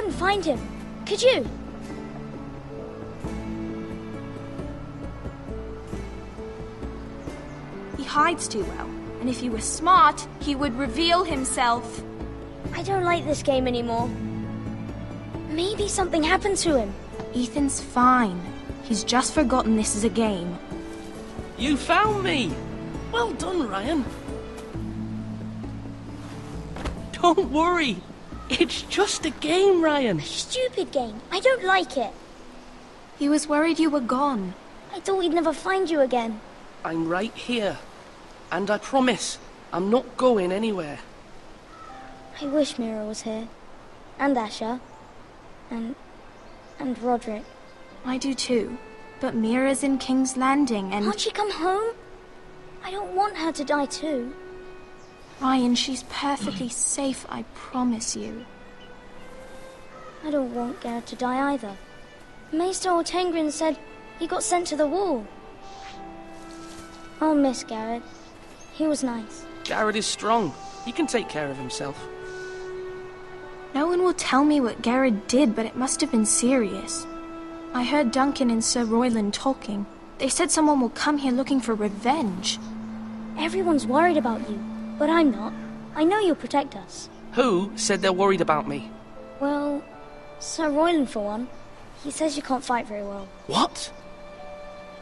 couldn't find him. Could you? He hides too well, and if he were smart, he would reveal himself. I don't like this game anymore. Maybe something happened to him. Ethan's fine. He's just forgotten this is a game. You found me! Well done, Ryan. Don't worry. It's just a game, Ryan. A stupid game. I don't like it. He was worried you were gone. I thought we'd never find you again. I'm right here. And I promise, I'm not going anywhere. I wish Mira was here. And Asher. And Roderick. I do too. But Mira's in King's Landing and... Can't she come home? I don't want her to die too. Ryan, she's perfectly safe, I promise you. I don't want Garrett to die either. Maester Ortengrin said he got sent to the wall. I'll miss Garrett. He was nice. Garrett is strong. He can take care of himself. No one will tell me what Garrett did, but it must have been serious. I heard Duncan and Sir Royland talking. They said someone will come here looking for revenge. Everyone's worried about you, but I'm not. I know you'll protect us. Who said they're worried about me? Well, Sir Royland for one. He says you can't fight very well. What?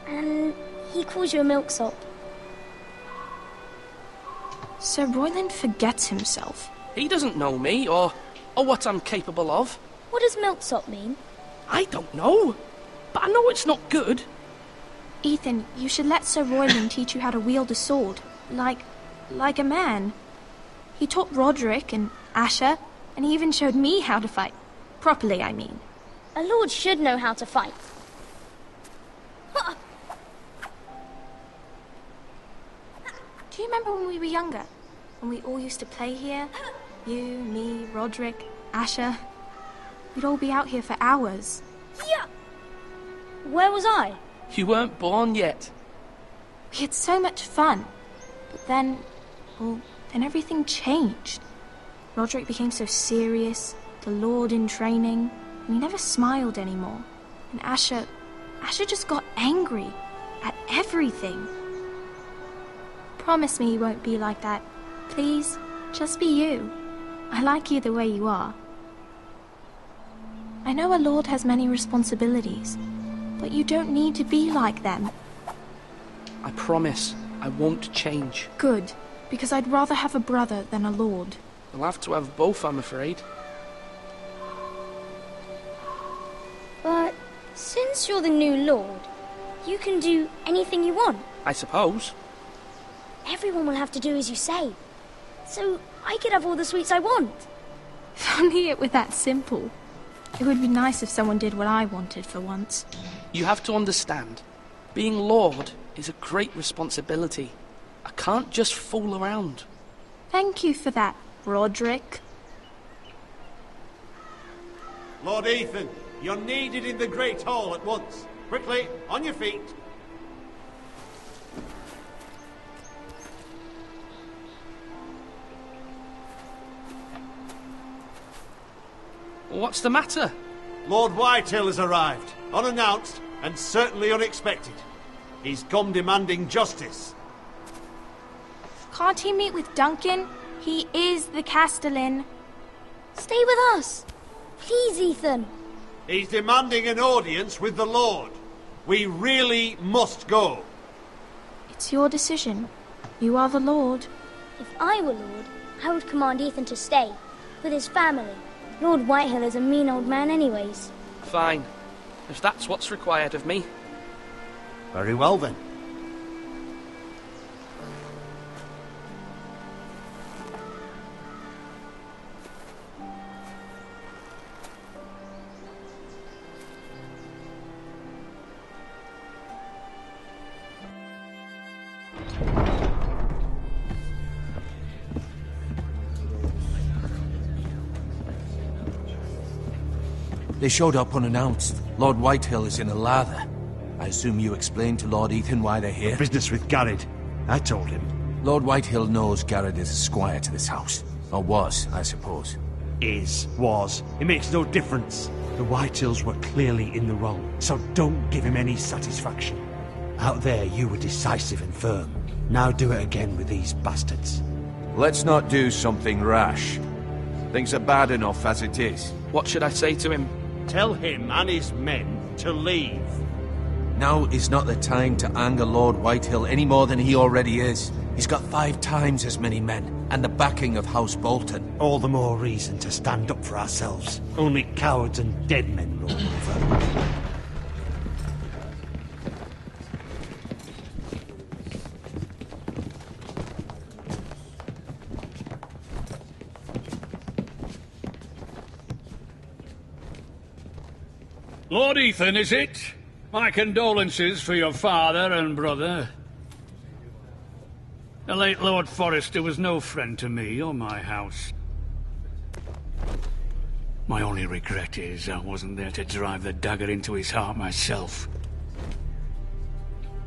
And he calls you a milksop. Sir Royland forgets himself. He doesn't know me, or what I'm capable of. What does milksop mean? I don't know, but I know it's not good. Ethan, you should let Sir Royland teach you how to wield a sword. Like a man. He taught Roderick and Asher, and he even showed me how to fight. Properly, I mean. A lord should know how to fight. Do you remember when we were younger? When we all used to play here? You, me, Roderick, Asher. We'd all be out here for hours. Yeah. Where was I? You weren't born yet. We had so much fun. But then everything changed. Roderick became so serious, the Lord in training, and he never smiled anymore. And Asher just got angry at everything. Promise me you won't be like that. Please, just be you. I like you the way you are. I know a lord has many responsibilities, but you don't need to be like them. I promise I won't change. Good, because I'd rather have a brother than a lord. I'll have to have both, I'm afraid. But since you're the new lord, you can do anything you want. I suppose. Everyone will have to do as you say. So I could have all the sweets I want. If only it were that simple. It would be nice if someone did what I wanted for once. You have to understand, being Lord is a great responsibility. I can't just fool around. Thank you for that, Roderick. Lord Ethan, you're needed in the Great Hall at once. Quickly, on your feet. What's the matter? Lord Whitehill has arrived, unannounced and certainly unexpected. He's come demanding justice. Can't he meet with Duncan? He is the Castellan. Stay with us. Please, Ethan. He's demanding an audience with the Lord. We really must go. It's your decision. You are the Lord. If I were Lord, I would command Ethan to stay, with his family. Lord Whitehill is a mean old man anyways. Fine. If that's what's required of me. Very well then. They showed up unannounced. Lord Whitehill is in a lather. I assume you explained to Lord Ethan why they're here? Business with Garrett. I told him. Lord Whitehill knows Garrett is a squire to this house. Or was, I suppose. was. It makes no difference. The Whitehills were clearly in the wrong, so don't give him any satisfaction. Out there, you were decisive and firm. Now do it again with these bastards. Let's not do something rash. Things are bad enough as it is. What should I say to him? Tell him and his men to leave. Now is not the time to anger Lord Whitehill any more than he already is. He's got 5 times as many men, and the backing of House Bolton. All the more reason to stand up for ourselves. Only cowards and dead men roll over. Lord Ethan, is it? My condolences for your father and brother. The late Lord Forrester was no friend to me or my house. My only regret is I wasn't there to drive the dagger into his heart myself.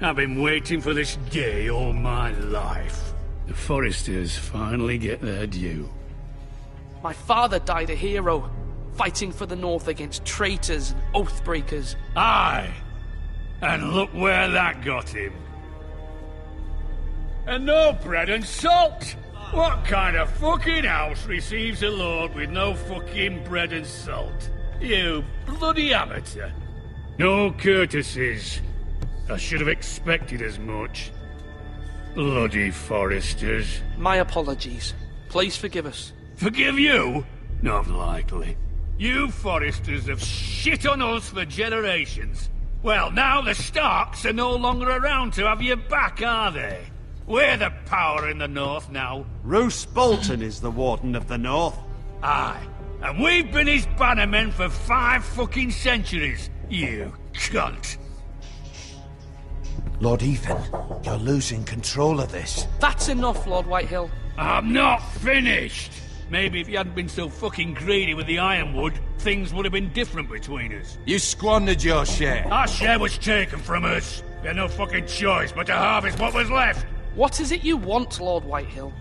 I've been waiting for this day all my life. The Forresters finally get their due. My father died a hero, fighting for the North against traitors and oathbreakers. Aye! And look where that got him. And no bread and salt! What kind of fucking house receives a lord with no fucking bread and salt? You bloody amateur. No courtesies. I should have expected as much. Bloody Forresters. My apologies. Please forgive us. Forgive you? Not likely. You Forresters have shit on us for generations. Well, now the Starks are no longer around to have your back, are they? We're the power in the North now. Roose Bolton is the Warden of the North. Aye. And we've been his bannermen for 5 fucking centuries. You cunt. Lord Ethan, you're losing control of this. That's enough, Lord Whitehill. I'm not finished. Maybe if you hadn't been so fucking greedy with the ironwood, things would have been different between us. You squandered your share. Our share was taken from us. We had no fucking choice but to harvest what was left. What is it you want, Lord Whitehill?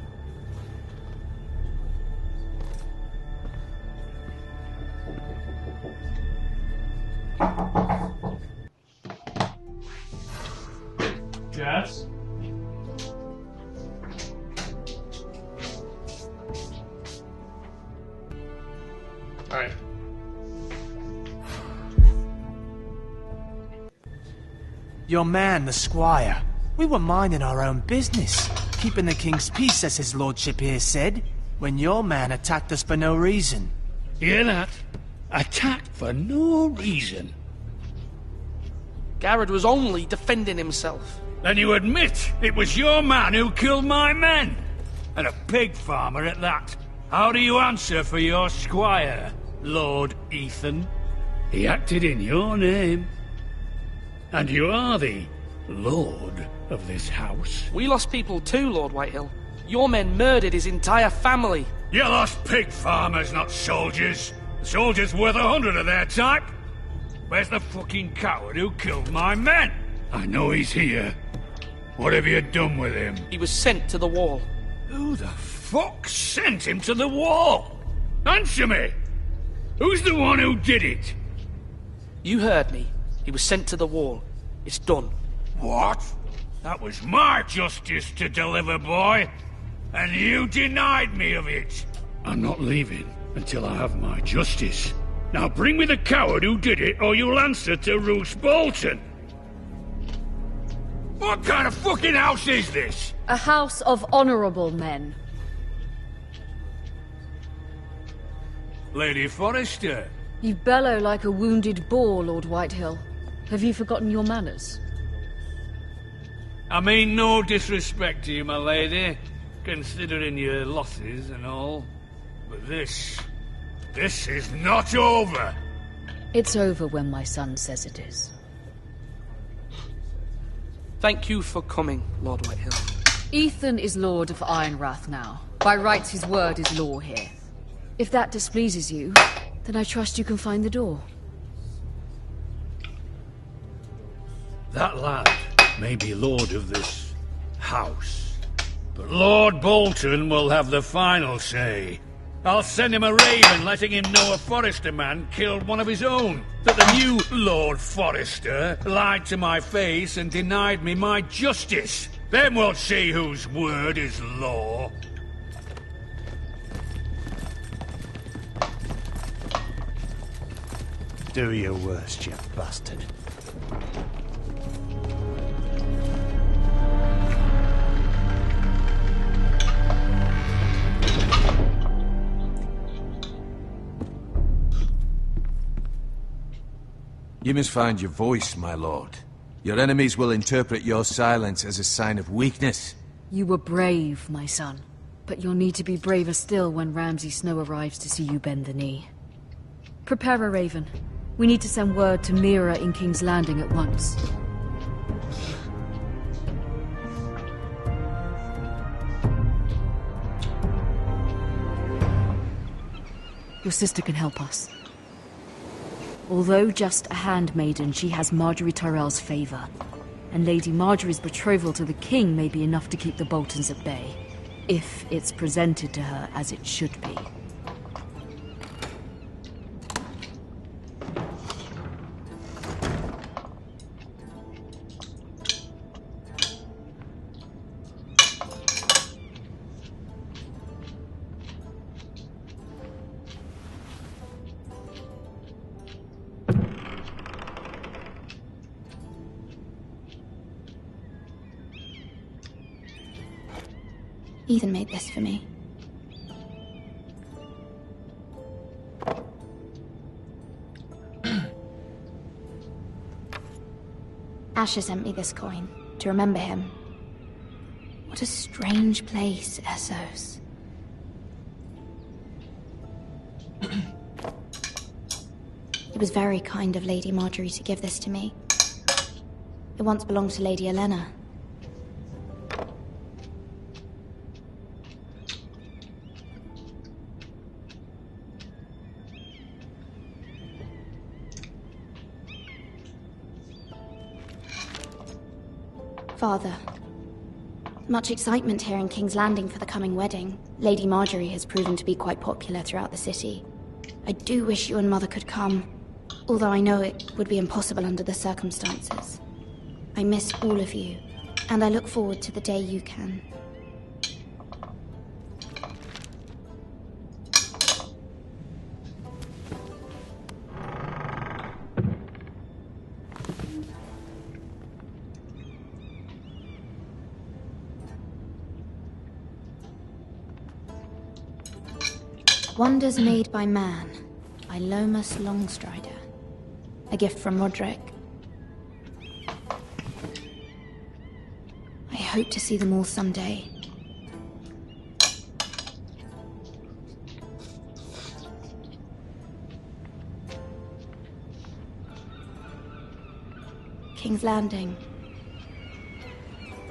Yes? Alright. Your man, the squire. We were minding our own business, keeping the king's peace, as his lordship here said, when your man attacked us for no reason. Hear that? Attacked for no reason. Garrett was only defending himself. Then you admit it was your man who killed my men? And a pig farmer at that. How do you answer for your squire, Lord Ethan? He acted in your name. And you are the lord of this house. We lost people too, Lord Whitehill. Your men murdered his entire family. You lost pig farmers, not soldiers. The soldiers worth 100 of their type. Where's the fucking coward who killed my men? I know he's here. What have you done with him? He was sent to the wall. Who the fuck sent him to the wall? Answer me! Who's the one who did it? You heard me. He was sent to the wall. It's done. What? That was my justice to deliver, boy. And you denied me of it. I'm not leaving until I have my justice. Now bring me the coward who did it, or you'll answer to Roose Bolton. What kind of fucking house is this? A house of honorable men. Lady Forrester. You bellow like a wounded boar, Lord Whitehill. Have you forgotten your manners? I mean no disrespect to you, my lady, considering your losses and all. But this is not over. It's over when my son says it is. Thank you for coming, Lord Whitehill. Ethan is Lord of Ironrath now. By rights, his word is law here. If that displeases you, then I trust you can find the door. That lad may be lord of this house, but Lord Bolton will have the final say. I'll send him a raven letting him know a Forrester man killed one of his own. That the new Lord Forrester lied to my face and denied me my justice. Then we'll see whose word is law. Do your worst, you bastard. You must find your voice, my lord. Your enemies will interpret your silence as a sign of weakness. You were brave, my son. But you'll need to be braver still when Ramsay Snow arrives to see you bend the knee. Prepare a raven. We need to send word to Mira in King's Landing at once. Your sister can help us. Although just a handmaiden, she has Marjorie Tyrell's favor. And Lady Marjorie's betrothal to the king may be enough to keep the Boltons at bay. If it's presented to her as it should be. Ethan made this for me. Asher sent me this coin to remember him. What a strange place, Essos. It was very kind of Lady Marjorie to give this to me. It once belonged to Lady Elena. Father, much excitement here in King's Landing for the coming wedding. Lady Marjorie has proven to be quite popular throughout the city. I do wish you and Mother could come, although I know it would be impossible under the circumstances. I miss all of you, and I look forward to the day you can. Wonders Made by Man, by Lomas Longstrider. A gift from Roderick. I hope to see them all someday. King's Landing.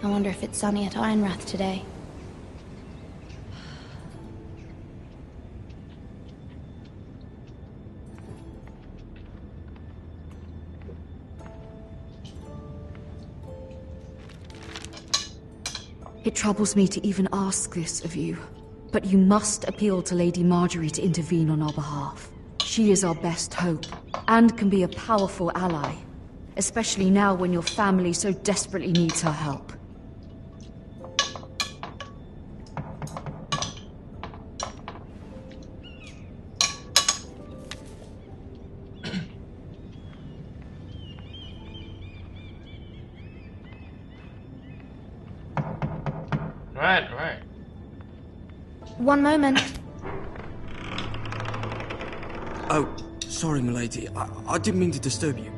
I wonder if it's sunny at Ironrath today. It troubles me to even ask this of you, but you must appeal to Lady Marjorie to intervene on our behalf. She is our best hope, and can be a powerful ally, especially now when your family so desperately needs her help. Right. One moment. Oh, sorry, milady. I didn't mean to disturb you.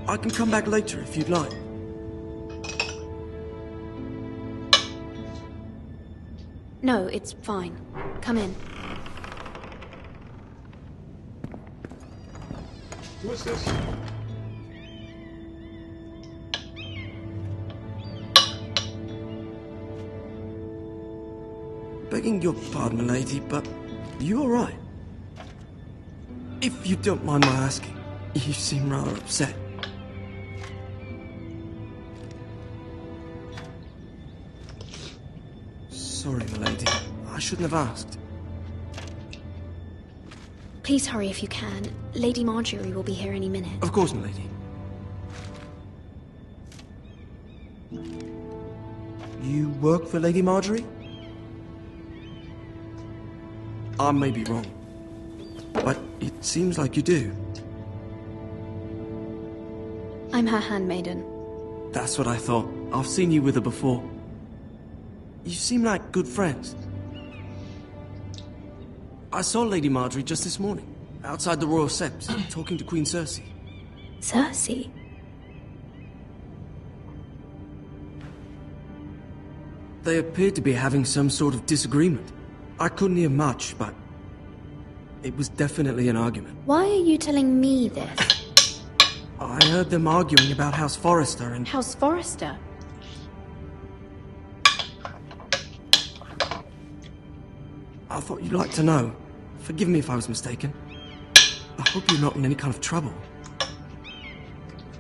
I can come back later if you'd like. No, it's fine. Come in. Who is this? Begging your pardon, milady, but you all right? If you don't mind my asking, you seem rather upset. Sorry, milady. I shouldn't have asked. Please hurry if you can. Lady Marjorie will be here any minute. Of course, milady. You work for Lady Marjorie? I may be wrong, but it seems like you do. I'm her handmaiden. That's what I thought. I've seen you with her before. You seem like good friends. I saw Lady Marjorie just this morning, outside the Royal Sept, talking to Queen Cersei. Cersei? They appeared to be having some sort of disagreement. I couldn't hear much, but it was definitely an argument. Why are you telling me this? I heard them arguing about House Forrester and... House Forrester? I thought you'd like to know. Forgive me if I was mistaken. I hope you're not in any kind of trouble.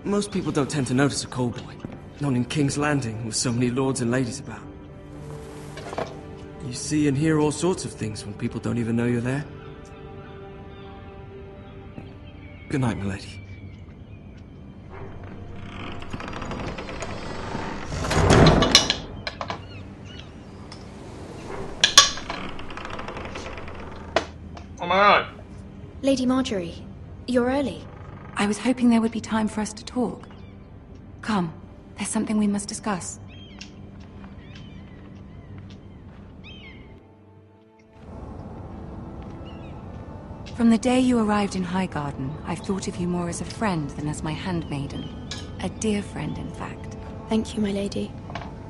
Most people don't tend to notice a callboy. Not in King's Landing, with so many lords and ladies about. You see and hear all sorts of things when people don't even know you're there. Good night, milady. Oh my god. Lady Marjorie, you're early. I was hoping there would be time for us to talk. Come, there's something we must discuss. From the day you arrived in Highgarden, I've thought of you more as a friend than as my handmaiden. A dear friend, in fact. Thank you, my lady.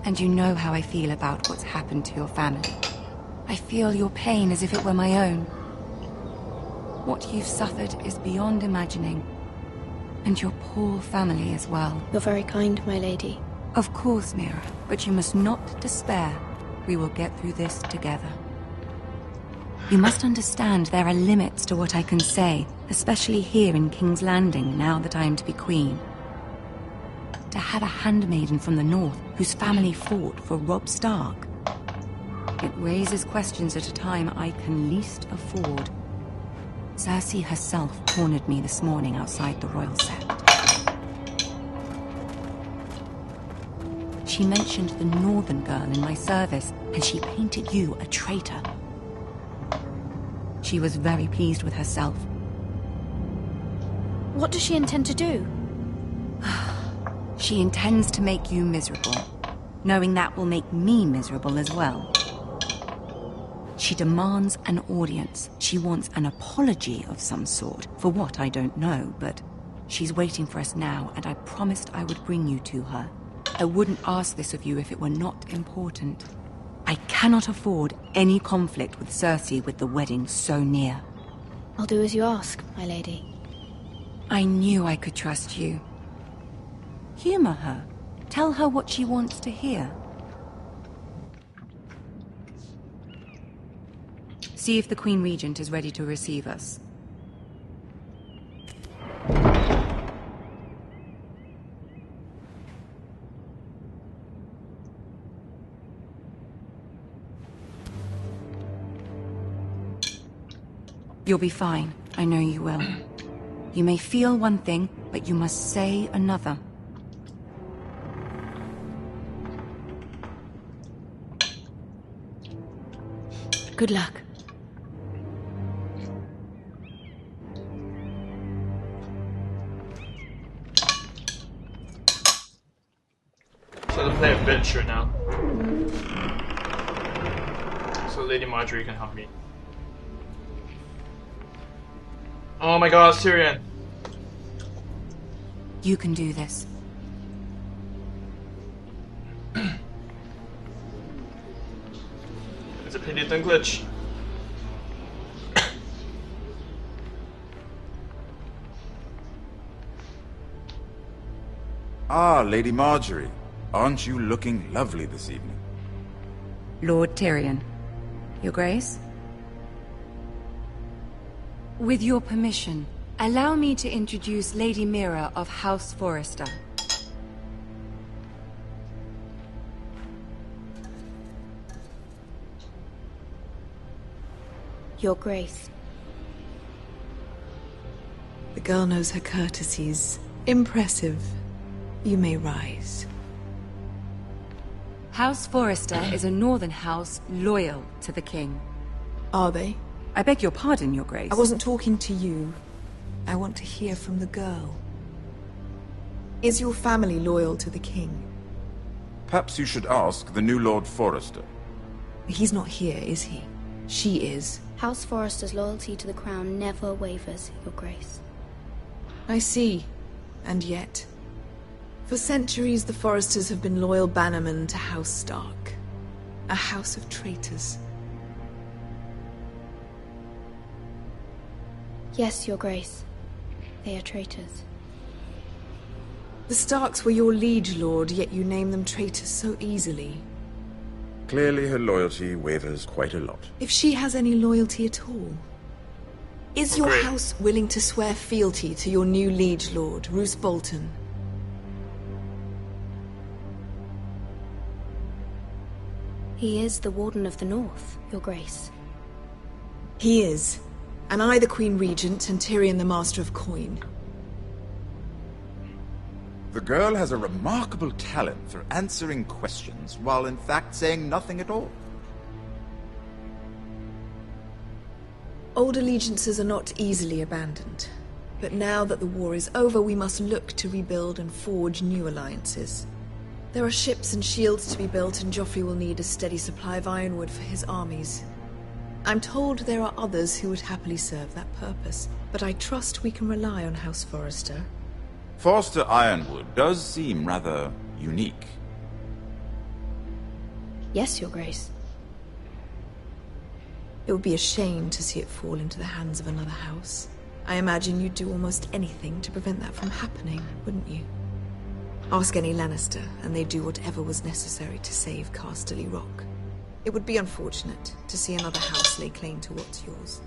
And you know how I feel about what's happened to your family. I feel your pain as if it were my own. What you've suffered is beyond imagining. And your poor family as well. You're very kind, my lady. Of course, Mira, but you must not despair. We will get through this together. You must understand there are limits to what I can say, especially here in King's Landing, now that I am to be queen. To have a handmaiden from the north whose family fought for Robb Stark. It raises questions at a time I can least afford. Cersei herself cornered me this morning outside the Royal Sept. She mentioned the northern girl in my service, and she painted you a traitor. She was very pleased with herself. What does she intend to do? She intends to make you miserable, knowing that will make me miserable as well. She demands an audience. She wants an apology of some sort. For what, I don't know, but she's waiting for us now, and I promised I would bring you to her. I wouldn't ask this of you if it were not important. I cannot afford any conflict with Cersei with the wedding so near. I'll do as you ask, my lady. I knew I could trust you. Humor her. Tell her what she wants to hear. See if the Queen Regent is ready to receive us. You'll be fine. I know you will. You may feel one thing, but you must say another. Good luck. So to play a venture now. So Lady Marjorie can help me. Oh my god, Tyrion. You can do this. It's a pity it didn't glitch. Ah, Lady Marjorie. Aren't you looking lovely this evening? Lord Tyrion. Your Grace? With your permission, allow me to introduce Lady Mira of House Forrester. Your Grace. girl knows her courtesies. Impressive. You may rise. House Forrester is a northern house loyal to the king. Are they? I beg your pardon, Your Grace. I wasn't talking to you. I want to hear from the girl. Is your family loyal to the king? Perhaps you should ask the new Lord Forrester. He's not here, is he? She is. House Forrester's loyalty to the crown never wavers, Your Grace. I see. And yet... For centuries, the Forresters have been loyal bannermen to House Stark. A house of traitors. Yes, Your Grace. They are traitors. The Starks were your liege lord, yet you name them traitors so easily. Clearly her loyalty wavers quite a lot. If she has any loyalty at all. Is your house willing to swear fealty to your new liege lord, Roose Bolton? He is the Warden of the North, Your Grace. He is. And I the Queen Regent, and Tyrion the Master of Coin. The girl has a remarkable talent for answering questions, while in fact saying nothing at all. Old allegiances are not easily abandoned. But now that the war is over, we must look to rebuild and forge new alliances. There are ships and shields to be built, and Joffrey will need a steady supply of ironwood for his armies. I'm told there are others who would happily serve that purpose, but I trust we can rely on House Forrester. Forster Ironwood does seem rather unique. Yes, Your Grace. It would be a shame to see it fall into the hands of another house. I imagine you'd do almost anything to prevent that from happening, wouldn't you? Ask any Lannister, and they'd do whatever was necessary to save Casterly Rock. It would be unfortunate to see another house lay claim to what's yours.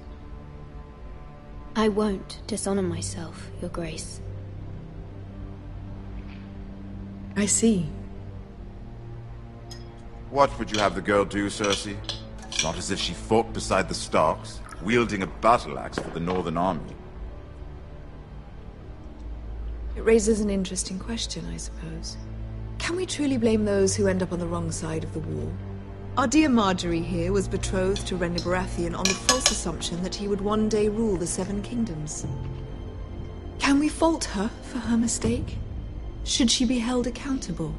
I won't dishonor myself, Your Grace. I see. What would you have the girl do, Cersei? It's not as if she fought beside the Starks, wielding a battle axe for the Northern Army. It raises an interesting question, I suppose. Can we truly blame those who end up on the wrong side of the war? Our dear Marjorie here was betrothed to Renly Baratheon on the false assumption that he would one day rule the Seven Kingdoms. Can we fault her for her mistake? Should she be held accountable?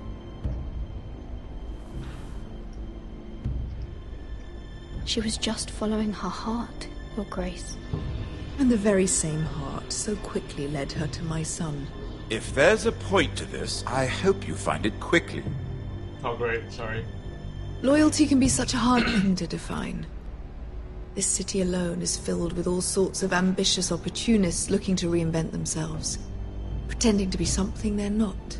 She was just following her heart, Your Grace. And the very same heart so quickly led her to my son. If there's a point to this, I hope you find it quickly. Oh great, sorry. Loyalty can be such a hard thing to define. This city alone is filled with all sorts of ambitious opportunists looking to reinvent themselves, pretending to be something they're not.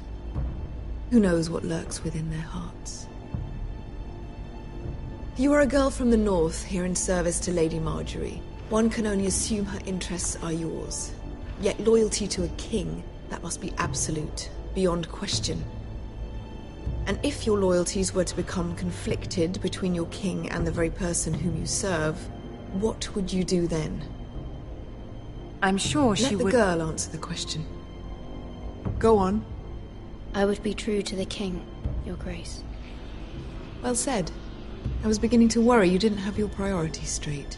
Who knows what lurks within their hearts? You are a girl from the north, here in service to Lady Marjorie. One can only assume her interests are yours. Yet loyalty to a king, that must be absolute, beyond question. And if your loyalties were to become conflicted between your king and the very person whom you serve, what would you do then? I'm sure she would... Let the girl answer the question. Go on. I would be true to the king, Your Grace. Well said. I was beginning to worry you didn't have your priorities straight.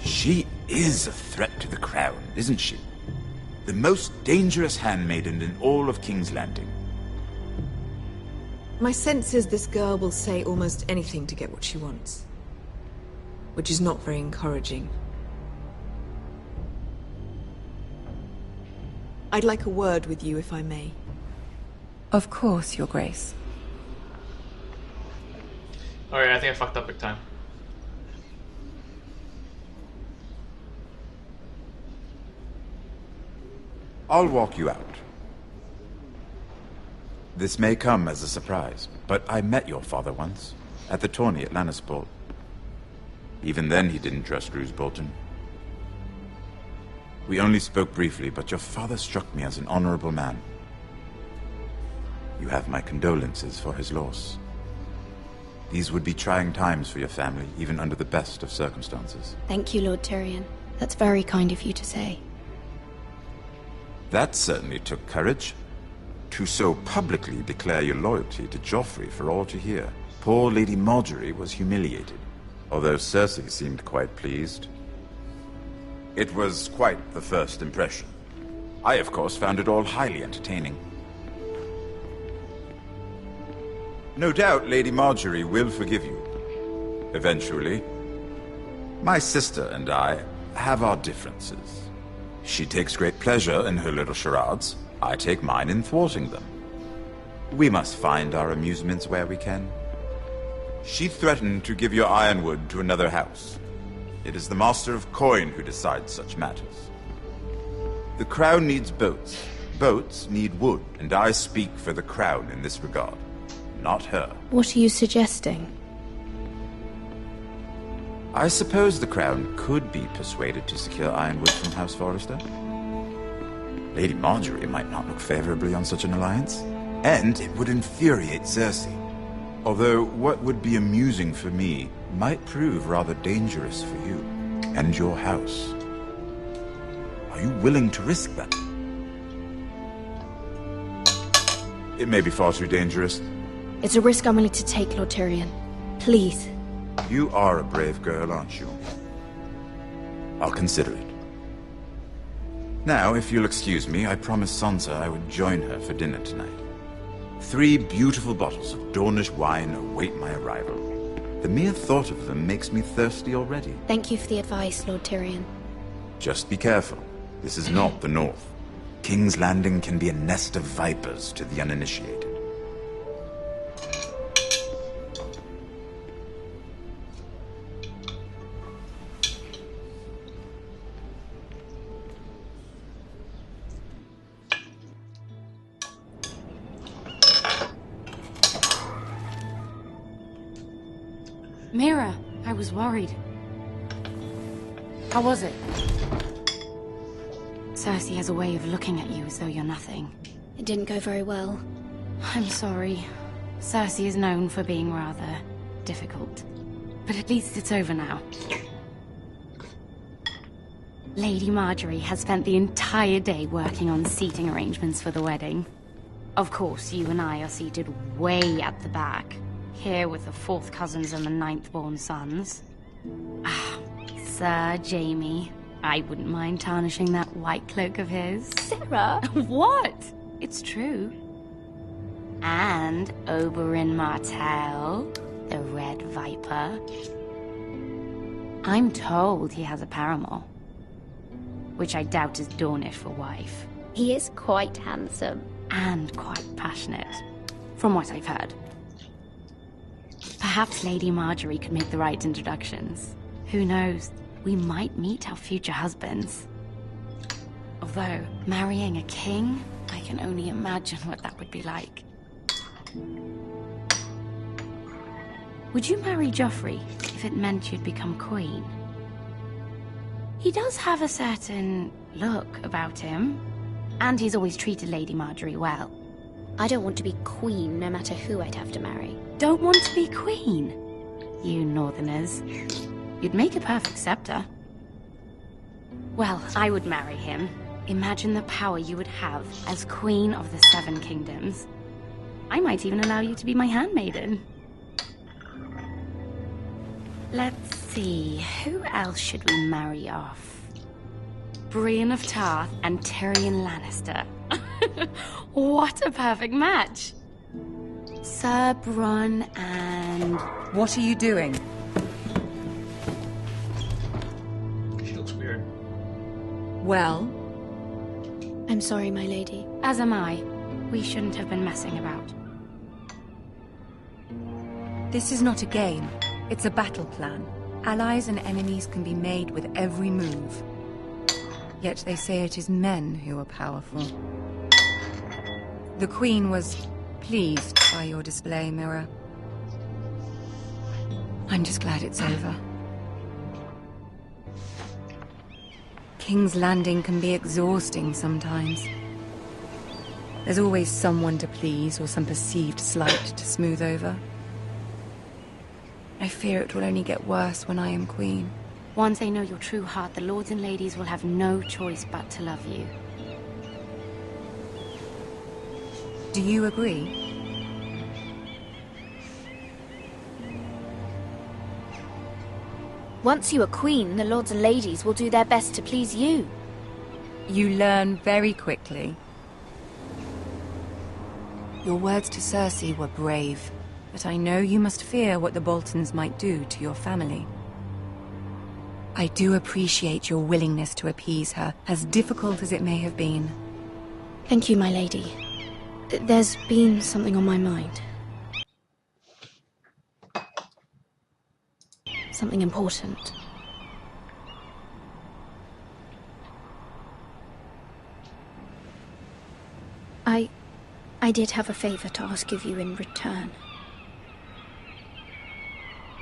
She is a threat to the crown, isn't she? The most dangerous handmaiden in all of King's Landing. My sense is this girl will say almost anything to get what she wants. Which is not very encouraging. I'd like a word with you, if I may. Of course, Your Grace. Alright, I think I fucked up big time. I'll walk you out. This may come as a surprise, but I met your father once, at the tourney at Lannisport. Even then he didn't trust Roose Bolton. We only spoke briefly, but your father struck me as an honorable man. You have my condolences for his loss. These would be trying times for your family, even under the best of circumstances. Thank you, Lord Tyrion. That's very kind of you to say. That certainly took courage. To so publicly declare your loyalty to Joffrey for all to hear. Poor Lady Marjorie was humiliated, although Cersei seemed quite pleased. It was quite the first impression. I, of course, found it all highly entertaining. No doubt Lady Marjorie will forgive you. Eventually. My sister and I have our differences. She takes great pleasure in her little charades. I take mine in thwarting them. We must find our amusements where we can. She threatened to give your ironwood to another house. It is the Master of Coin who decides such matters. The Crown needs boats. Boats need wood, and I speak for the Crown in this regard, not her. What are you suggesting? I suppose the Crown could be persuaded to secure ironwood from House Forrester. Lady Marjorie might not look favorably on such an alliance, and it would infuriate Cersei. Although what would be amusing for me might prove rather dangerous for you and your house. Are you willing to risk that? It may be far too dangerous. It's a risk I'm willing to take, Lord Tyrion. Please. You are a brave girl, aren't you? I'll consider it. Now, if you'll excuse me, I promised Sansa I would join her for dinner tonight. 3 beautiful bottles of Dornish wine await my arrival. The mere thought of them makes me thirsty already. Thank you for the advice, Lord Tyrion. Just be careful. This is not the North. King's Landing can be a nest of vipers to the uninitiated. Mira, I was worried. How was it? Cersei has a way of looking at you as though you're nothing. It didn't go very well. I'm sorry. Cersei is known for being rather difficult. But at least it's over now. Lady Marjorie has spent the entire day working on seating arrangements for the wedding. Of course, you and I are seated way at the back. Here with the 4th cousins and the 9th-born sons. Ah, Sir Jaime. I wouldn't mind tarnishing that white cloak of his. Sarah? What? It's true. And Oberyn Martell, the Red Viper. I'm told he has a paramour. Which I doubt is Dornish for wife. He is quite handsome. And quite passionate. From what I've heard. Perhaps Lady Marjorie could make the right introductions. Who knows? We might meet our future husbands. Although, marrying a king, I can only imagine what that would be like. Would you marry Joffrey if it meant you'd become queen? He does have a certain look about him, and he's always treated Lady Marjorie well. I don't want to be queen, no matter who I'd have to marry. Don't want to be queen? You northerners. You'd make a perfect scepter. Well, I would marry him. Imagine the power you would have as Queen of the 7 Kingdoms. I might even allow you to be my handmaiden. Let's see, who else should we marry off? Brienne of Tarth and Tyrion Lannister. What a perfect match! Sir Bronn and... What are you doing? She looks weird. Well? I'm sorry, my lady. As am I. We shouldn't have been messing about. This is not a game. It's a battle plan. Allies and enemies can be made with every move. Yet they say it is men who are powerful. The Queen was pleased by your display, Mira. I'm just glad it's over. King's Landing can be exhausting sometimes. There's always someone to please or some perceived slight to smooth over. I fear it will only get worse when I am queen. Once they know your true heart, the lords and ladies will have no choice but to love you. Do you agree? Once you are queen, the lords and ladies will do their best to please you. You learn very quickly. Your words to Cersei were brave, but I know you must fear what the Boltons might do to your family. I do appreciate your willingness to appease her, as difficult as it may have been. Thank you, my lady. There's been something on my mind. Something important. I did have a favor to ask of you in return.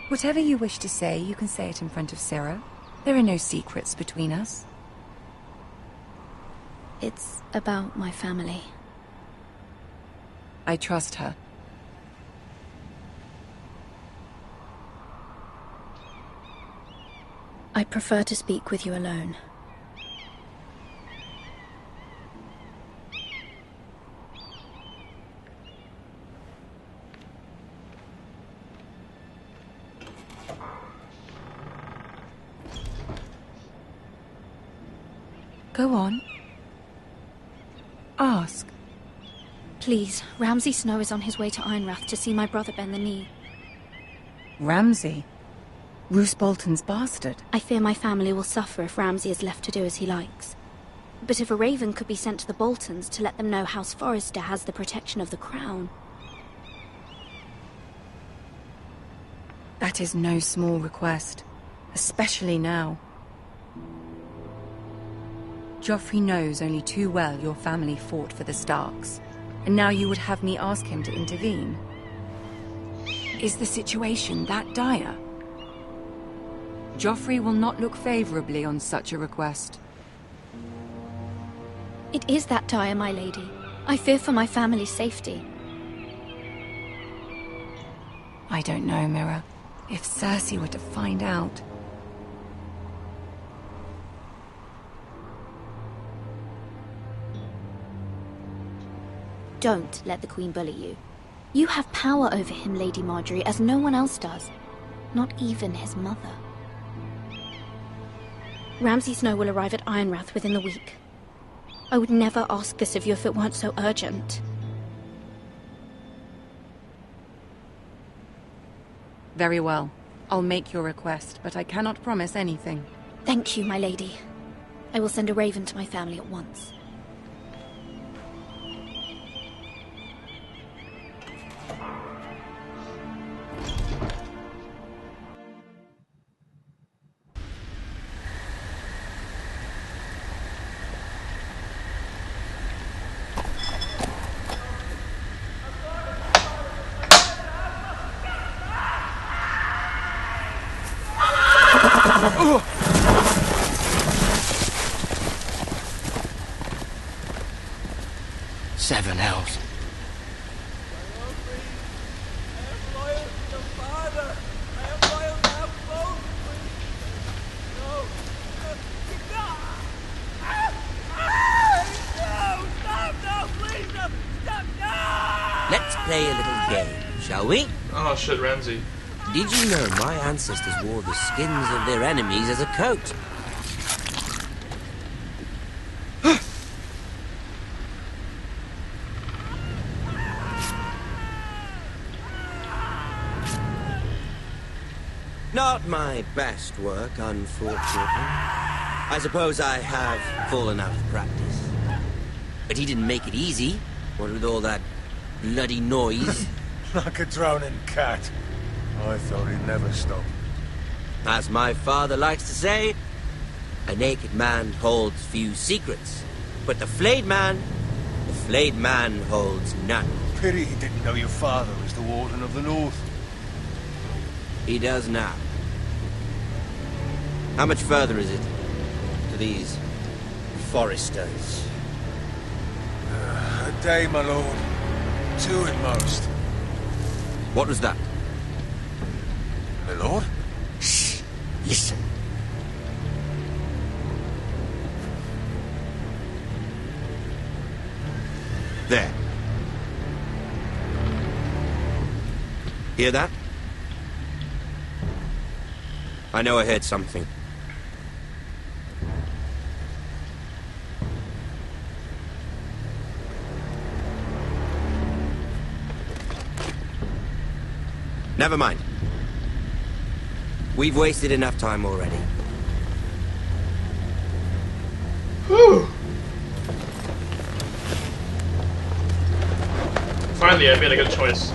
Whatever you wish to say, you can say it in front of Sarah. There are no secrets between us. It's about my family. I trust her. I prefer to speak with you alone. Go on. Ask. Please, Ramsay Snow is on his way to Ironrath to see my brother bend the knee. Ramsay? Roose Bolton's bastard. I fear my family will suffer if Ramsay is left to do as he likes. But if a raven could be sent to the Boltons to let them know House Forrester has the protection of the crown... That is no small request, especially now. Joffrey knows only too well your family fought for the Starks, and now you would have me ask him to intervene. Is the situation that dire? Joffrey will not look favorably on such a request. It is that dire, my lady. I fear for my family's safety. I don't know, Mira. If Cersei were to find out... Don't let the Queen bully you. You have power over him, Lady Marjorie, as no one else does. Not even his mother. Ramsay Snow will arrive at Ironrath within the week. I would never ask this of you if it weren't so urgent. Very well. I'll make your request, but I cannot promise anything. Thank you, my lady. I will send a raven to my family at once. Seven hells. Let's play a little game, shall we? Oh shit, Ramsay. Did you know my ancestors wore the skins of their enemies as a coat? Not my best work, unfortunately. I suppose I have fallen out of practice. But he didn't make it easy, what with all that bloody noise. Like a drowning cat. I thought he'd never stop. As my father likes to say, a naked man holds few secrets, but the flayed man holds none. Pity he didn't know your father was the Warden of the North. He does now. How much further is it to these Forresters? A day, my lord. 2 at most. What was that? My lord? Shh! Listen. There. Hear that? I know I heard something. Never mind. We've wasted enough time already. Whew. Finally, I made a good choice.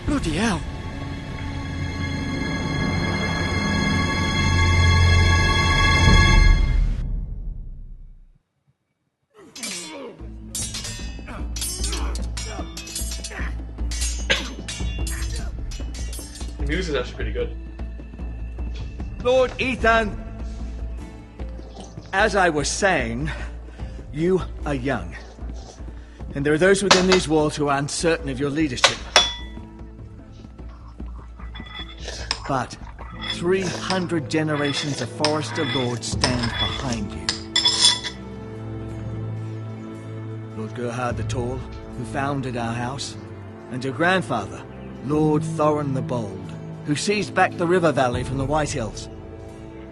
Bloody hell. The music is actually pretty good. Lord Ethan, as I was saying, you are young. And there are those within these walls who are uncertain of your leadership. But 300 generations of Forester Lords stand behind you. Lord Gerhard the Tall, who founded our house, and your grandfather, Lord Thorin the Bold, who seized back the river valley from the White Hills.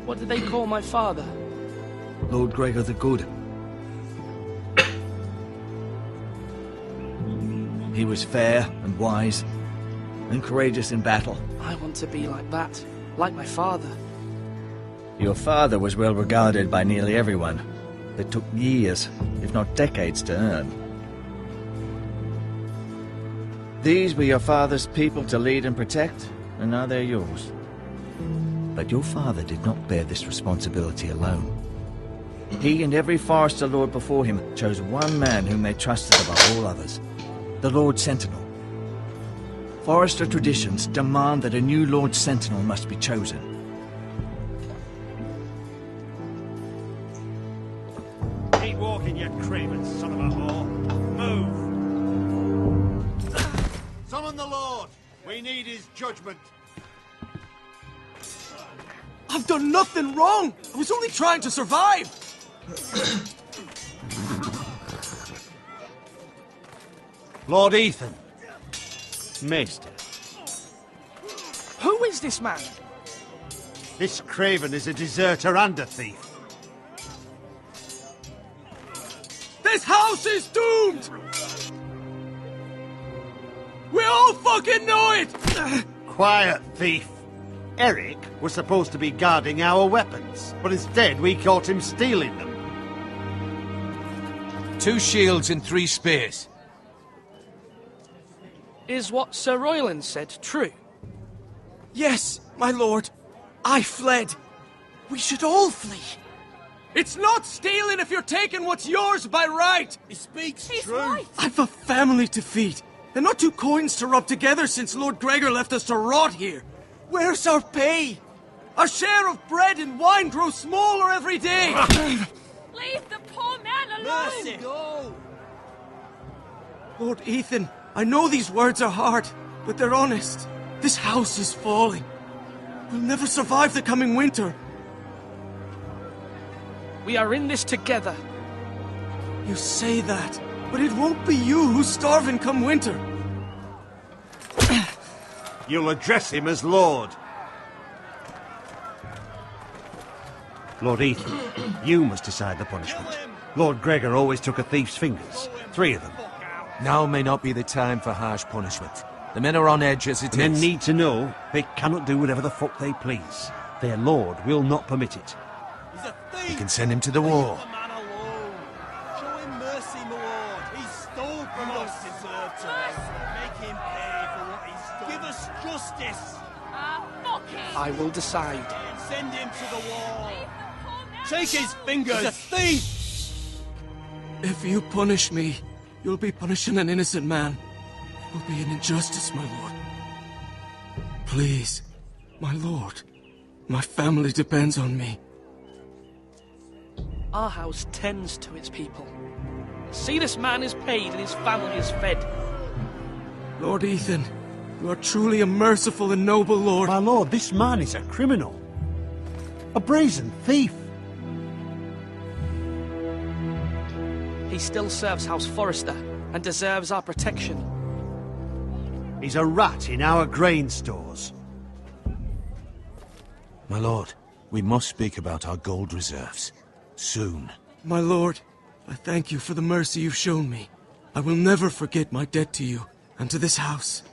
What did they call my father? Lord Gregor the Good. He was fair and wise, and courageous in battle. I want to be like that, like my father. Your father was well regarded by nearly everyone. It took years, if not decades, to earn. These were your father's people to lead and protect, and now they're yours. But your father did not bear this responsibility alone. He and every Forester Lord before him chose one man whom they trusted above all others, the Lord Sentinel. Forester traditions demand that a new Lord Sentinel must be chosen. Keep walking, you craven son of a whore. Move! Summon the Lord! We need his judgment. I've done nothing wrong! I was only trying to survive! Lord Ethan. Maester. Who is this man? This craven is a deserter and a thief. This house is doomed! We all fucking know it! Quiet, thief. Eric was supposed to be guarding our weapons, but instead we caught him stealing them. 2 shields and 3 spears. Is what Sir Royland said true? Yes, my lord. I fled. We should all flee. It's not stealing if you're taking what's yours by right. He speaks true. Right. I've a family to feed, and not 2 coins to rub together since Lord Gregor left us to rot here. Where's our pay? Our share of bread and wine grows smaller every day. Leave the poor man alone! Mercy, go! Lord Ethan, I know these words are hard, but they're honest. This house is falling. We'll never survive the coming winter. We are in this together. You say that, but it won't be you who's starving come winter. You'll address him as Lord. Lord Ethan, you must decide the punishment. Lord Gregor always took a thief's fingers. 3 of them. Now may not be the time for harsh punishment. The men are on edge as it is. Men need to know they cannot do whatever the fuck they please. Their lord will not permit it. He's a thief! You can send him to the war. Show him mercy, my lord. He stole from us. Deserve to make him pay for what he's done. Give us justice. Fuck him! I will decide. Send him to the wall. Take his fingers. He's a thief. If you punish me, you'll be punishing an innocent man. It will be an injustice, my lord. Please, my lord. My family depends on me. Our house tends to its people. See, this man is paid and his family is fed. Lord Ethan, you are truly a merciful and noble lord. My lord, this man is a criminal. A brazen thief. He still serves House Forrester and deserves our protection. He's a rat in our grain stores. My lord, we must speak about our gold reserves. Soon. My lord, I thank you for the mercy you've shown me. I will never forget my debt to you and to this house.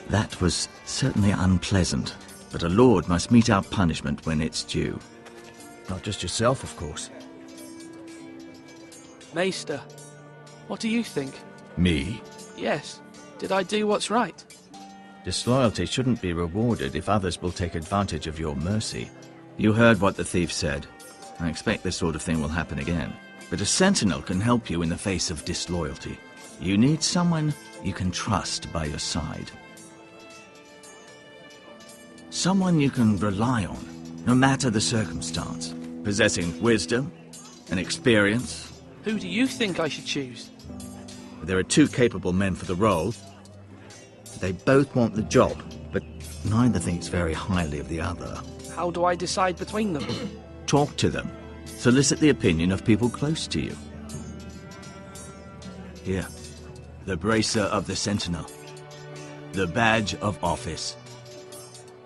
That was certainly unpleasant, but a lord must mete out punishment when it's due. Not just yourself, of course. Maester, what do you think? Me? Yes. Did I do what's right? Disloyalty shouldn't be rewarded if others will take advantage of your mercy. You heard what the thief said. I expect this sort of thing will happen again. But a sentinel can help you in the face of disloyalty. You need someone you can trust by your side. Someone you can rely on, no matter the circumstance. Possessing wisdom and experience. Who do you think I should choose? There are two capable men for the role. They both want the job, but neither thinks very highly of the other. How do I decide between them? Talk to them. Solicit the opinion of people close to you. Here, the bracer of the Sentinel. The badge of office.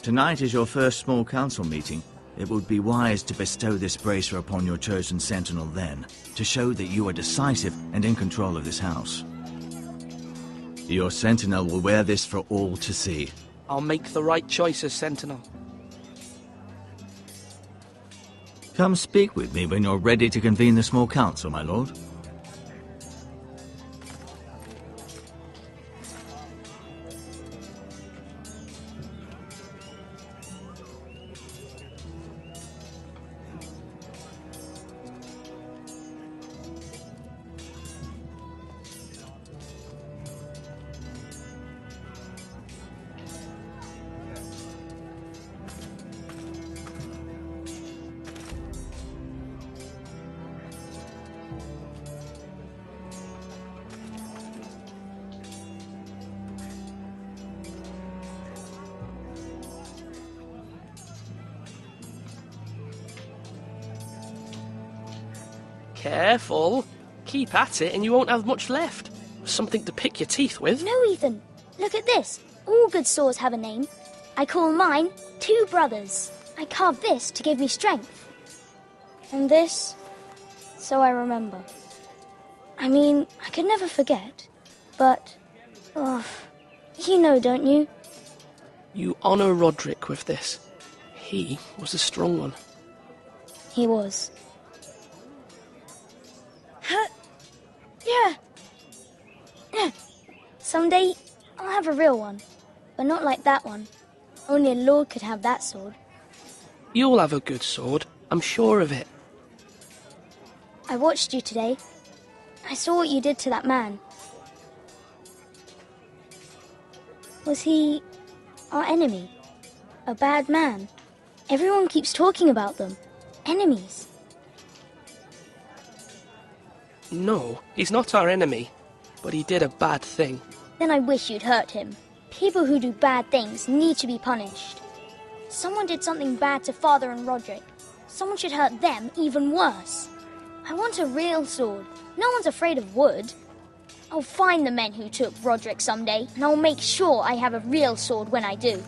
Tonight is your first small council meeting. It would be wise to bestow this bracer upon your chosen sentinel then, to show that you are decisive and in control of this house. Your sentinel will wear this for all to see. I'll make the right choice as sentinel. Come speak with me when you're ready to convene the small council, my lord. Careful. Keep at it and you won't have much left. Something to pick your teeth with. No, Ethan. Look at this. All good swords have a name. I call mine Two Brothers. I carved this to give me strength. And this, so I remember. I mean, I could never forget. But, you know, don't you? You honour Roderick with this. He was a strong one. He was. Yeah. Someday, I'll have a real one. But not like that one. Only a lord could have that sword. You'll have a good sword. I'm sure of it. I watched you today. I saw what you did to that man. Was he our enemy? A bad man? Everyone keeps talking about them. Enemies. No, he's not our enemy. But he did a bad thing. Then I wish you'd hurt him. People who do bad things need to be punished. Someone did something bad to Father and Roderick. Someone should hurt them even worse. I want a real sword. No one's afraid of wood. I'll find the men who took Roderick someday, and I'll make sure I have a real sword when I do.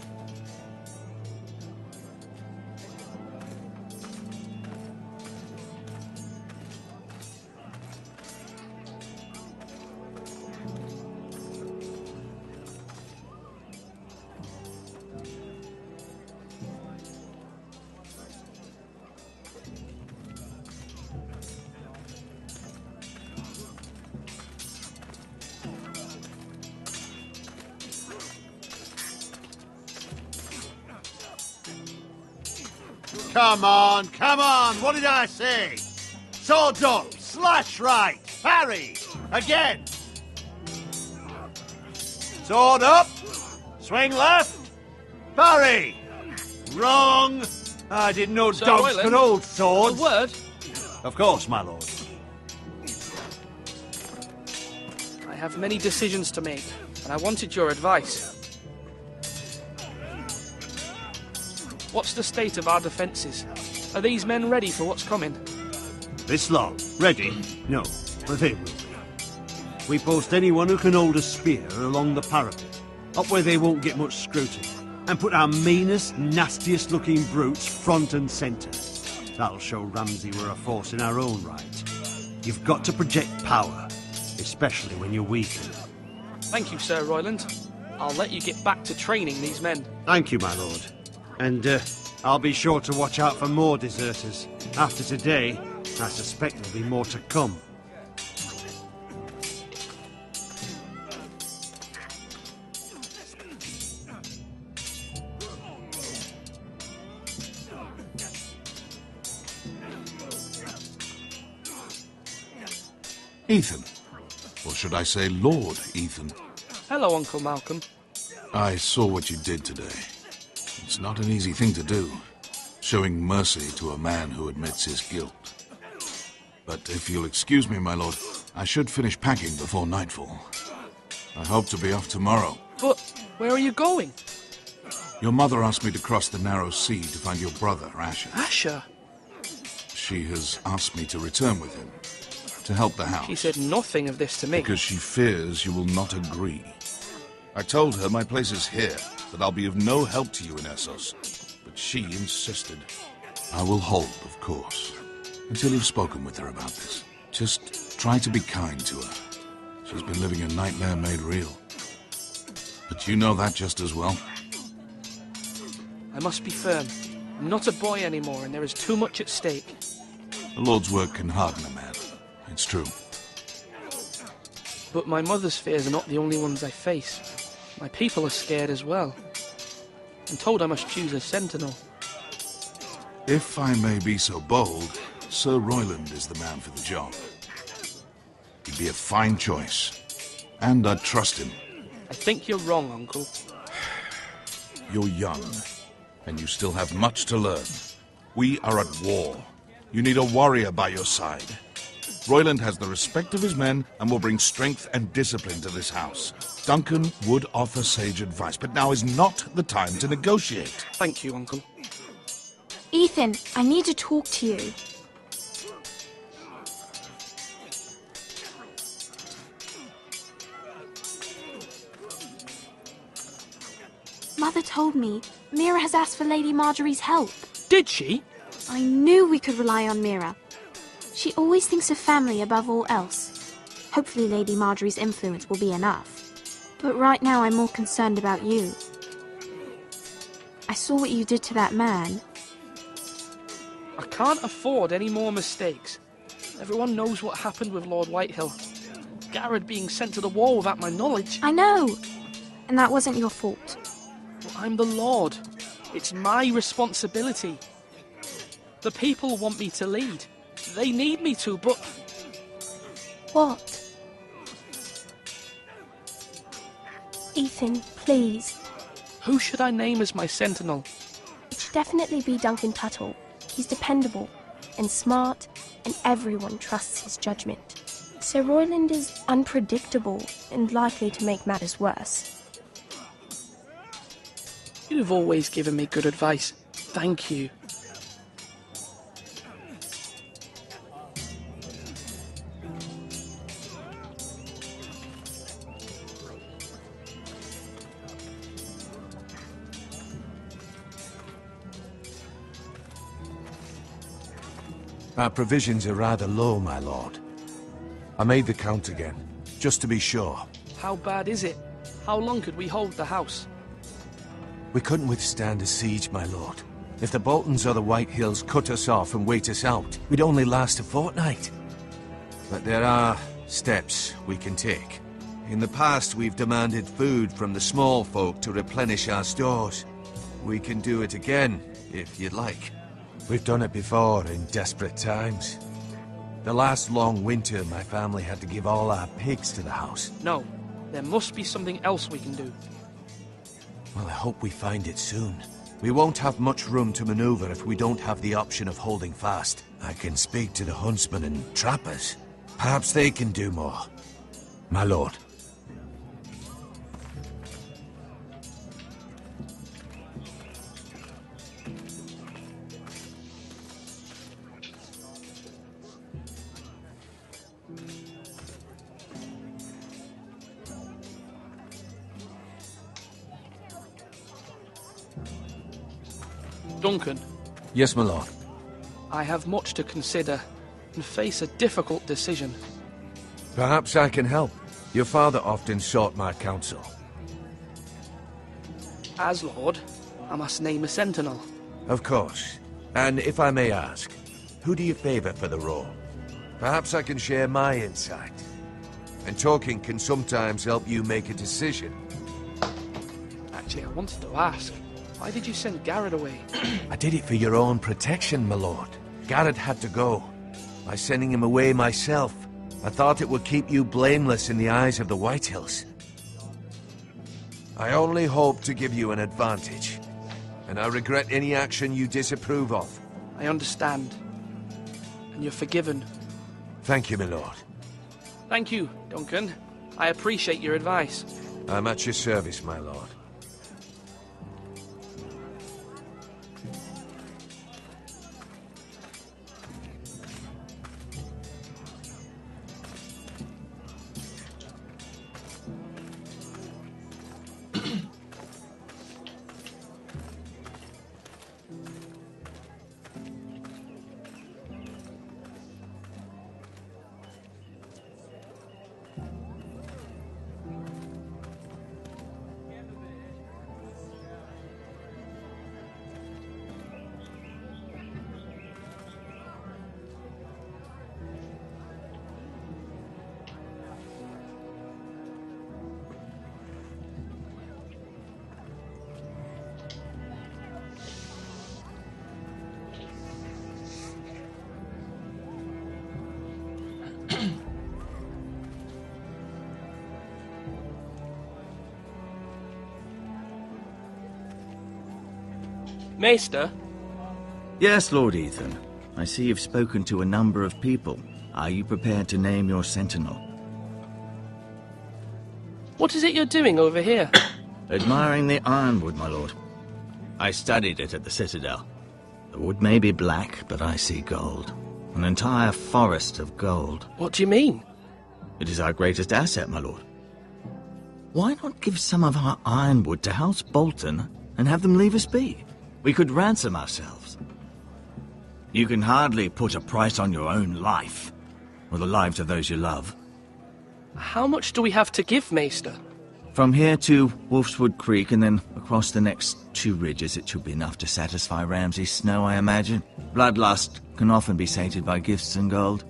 Come on, what did I say? Sword up, slash right, parry, again. Sword up, swing left, parry. Wrong. I didn't know Sir dogs Royland, could hold swords. a word? Of course, my lord. I have many decisions to make, and I wanted your advice. What's the state of our defences? Are these men ready for what's coming? This lot, ready? No, but they will be. We post anyone who can hold a spear along the parapet, up where they won't get much scrutiny, and put our meanest, nastiest looking brutes front and centre. That'll show Ramsay we're a force in our own right. You've got to project power, especially when you're weakened. Thank you, Sir Royland. I'll let you get back to training these men. Thank you, my lord. And I'll be sure to watch out for more deserters. After today, I suspect there'll be more to come. Ethan. Or should I say Lord Ethan? Hello, Uncle Malcolm. I saw what you did today. It's not an easy thing to do, showing mercy to a man who admits his guilt. But if you'll excuse me, my lord, I should finish packing before nightfall. I hope to be off tomorrow. But where are you going? Your mother asked me to cross the narrow sea to find your brother, Asher. Asher? She has asked me to return with him, to help the house. She said nothing of this to me. Because she fears you will not agree. I told her my place is here, that I'll be of no help to you in Essos. But she insisted. I will hold, of course, until you've spoken with her about this. Just try to be kind to her. She's been living a nightmare made real. But you know that just as well. I must be firm. I'm not a boy anymore, and there is too much at stake. The Lord's work can harden a man. It's true. But my mother's fears are not the only ones I face. My people are scared as well. I'm told I must choose a sentinel. If I may be so bold, Sir Royland is the man for the job. He'd be a fine choice. And I'd trust him. I think you're wrong, Uncle. You're young, and you still have much to learn. We are at war. You need a warrior by your side. Royland has the respect of his men and will bring strength and discipline to this house. Duncan would offer sage advice, but now is not the time to negotiate. Thank you, Uncle. Ethan, I need to talk to you. Mother told me Mira has asked for Lady Marjorie's help. Did she? I knew we could rely on Mira. She always thinks of family above all else. Hopefully Lady Marjorie's influence will be enough. But right now I'm more concerned about you. I saw what you did to that man. I can't afford any more mistakes. Everyone knows what happened with Lord Whitehill. Garrett being sent to the war without my knowledge. I know. And that wasn't your fault. Well, I'm the Lord. It's my responsibility. The people want me to lead. They need me to, but... What? Ethan, please. Who should I name as my sentinel? It should definitely be Duncan Tuttle. He's dependable and smart, and everyone trusts his judgment. Sir Royland is unpredictable and likely to make matters worse. You've always given me good advice. Thank you. Our provisions are rather low, my lord. I made the count again, just to be sure. How bad is it? How long could we hold the house? We couldn't withstand a siege, my lord. If the Boltons or the Whitehills cut us off and wait us out, we'd only last a fortnight. But there are steps we can take. In the past, we've demanded food from the small folk to replenish our stores. We can do it again, if you'd like. We've done it before in desperate times. The last long winter, my family had to give all our pigs to the house. No, there must be something else we can do. Well, I hope we find it soon. We won't have much room to maneuver if we don't have the option of holding fast. I can speak to the huntsmen and trappers. Perhaps they can do more. My lord. Duncan. Yes, my lord. I have much to consider and face a difficult decision. Perhaps I can help. Your father often sought my counsel. As Lord, I must name a sentinel. Of course. And if I may ask, who do you favor for the role? Perhaps I can share my insight. And talking can sometimes help you make a decision. Actually, I wanted to ask, why did you send Garrett away? I did it for your own protection, my lord. Garrett had to go. By sending him away myself, I thought it would keep you blameless in the eyes of the Whitehills. I only hope to give you an advantage, and I regret any action you disapprove of. I understand. And you're forgiven. Thank you, my lord. Thank you, Duncan. I appreciate your advice. I'm at your service, my lord. Maester? Yes, Lord Ethan. I see you've spoken to a number of people. Are you prepared to name your sentinel? What is it you're doing over here? Admiring the ironwood, my lord. I studied it at the Citadel. The wood may be black, but I see gold. An entire forest of gold. What do you mean? It is our greatest asset, my lord. Why not give some of our ironwood to House Bolton and have them leave us be? We could ransom ourselves. You can hardly put a price on your own life, or the lives of those you love. How much do we have to give, Maester? From here to Wolfswood Creek and then across the next 2 ridges, it should be enough to satisfy Ramsay Snow, I imagine. Bloodlust can often be sated by gifts and gold.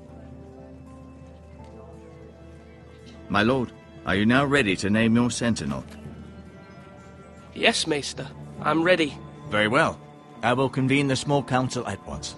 My lord, are you now ready to name your sentinel? Yes, Maester. I'm ready. Very well. I will convene the small council at once.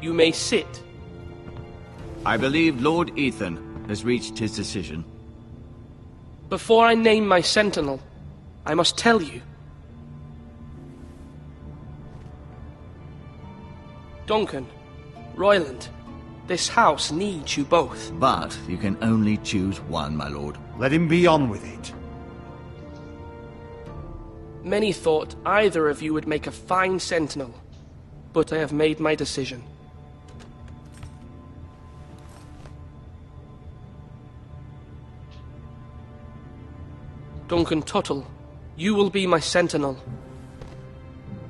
You may sit. I believe Lord Ethan has reached his decision. Before I name my sentinel, I must tell you. Duncan, Royland, this house needs you both. But you can only choose one, my lord. Let him be on with it. Many thought either of you would make a fine sentinel, but I have made my decision. Duncan Tuttle, you will be my sentinel.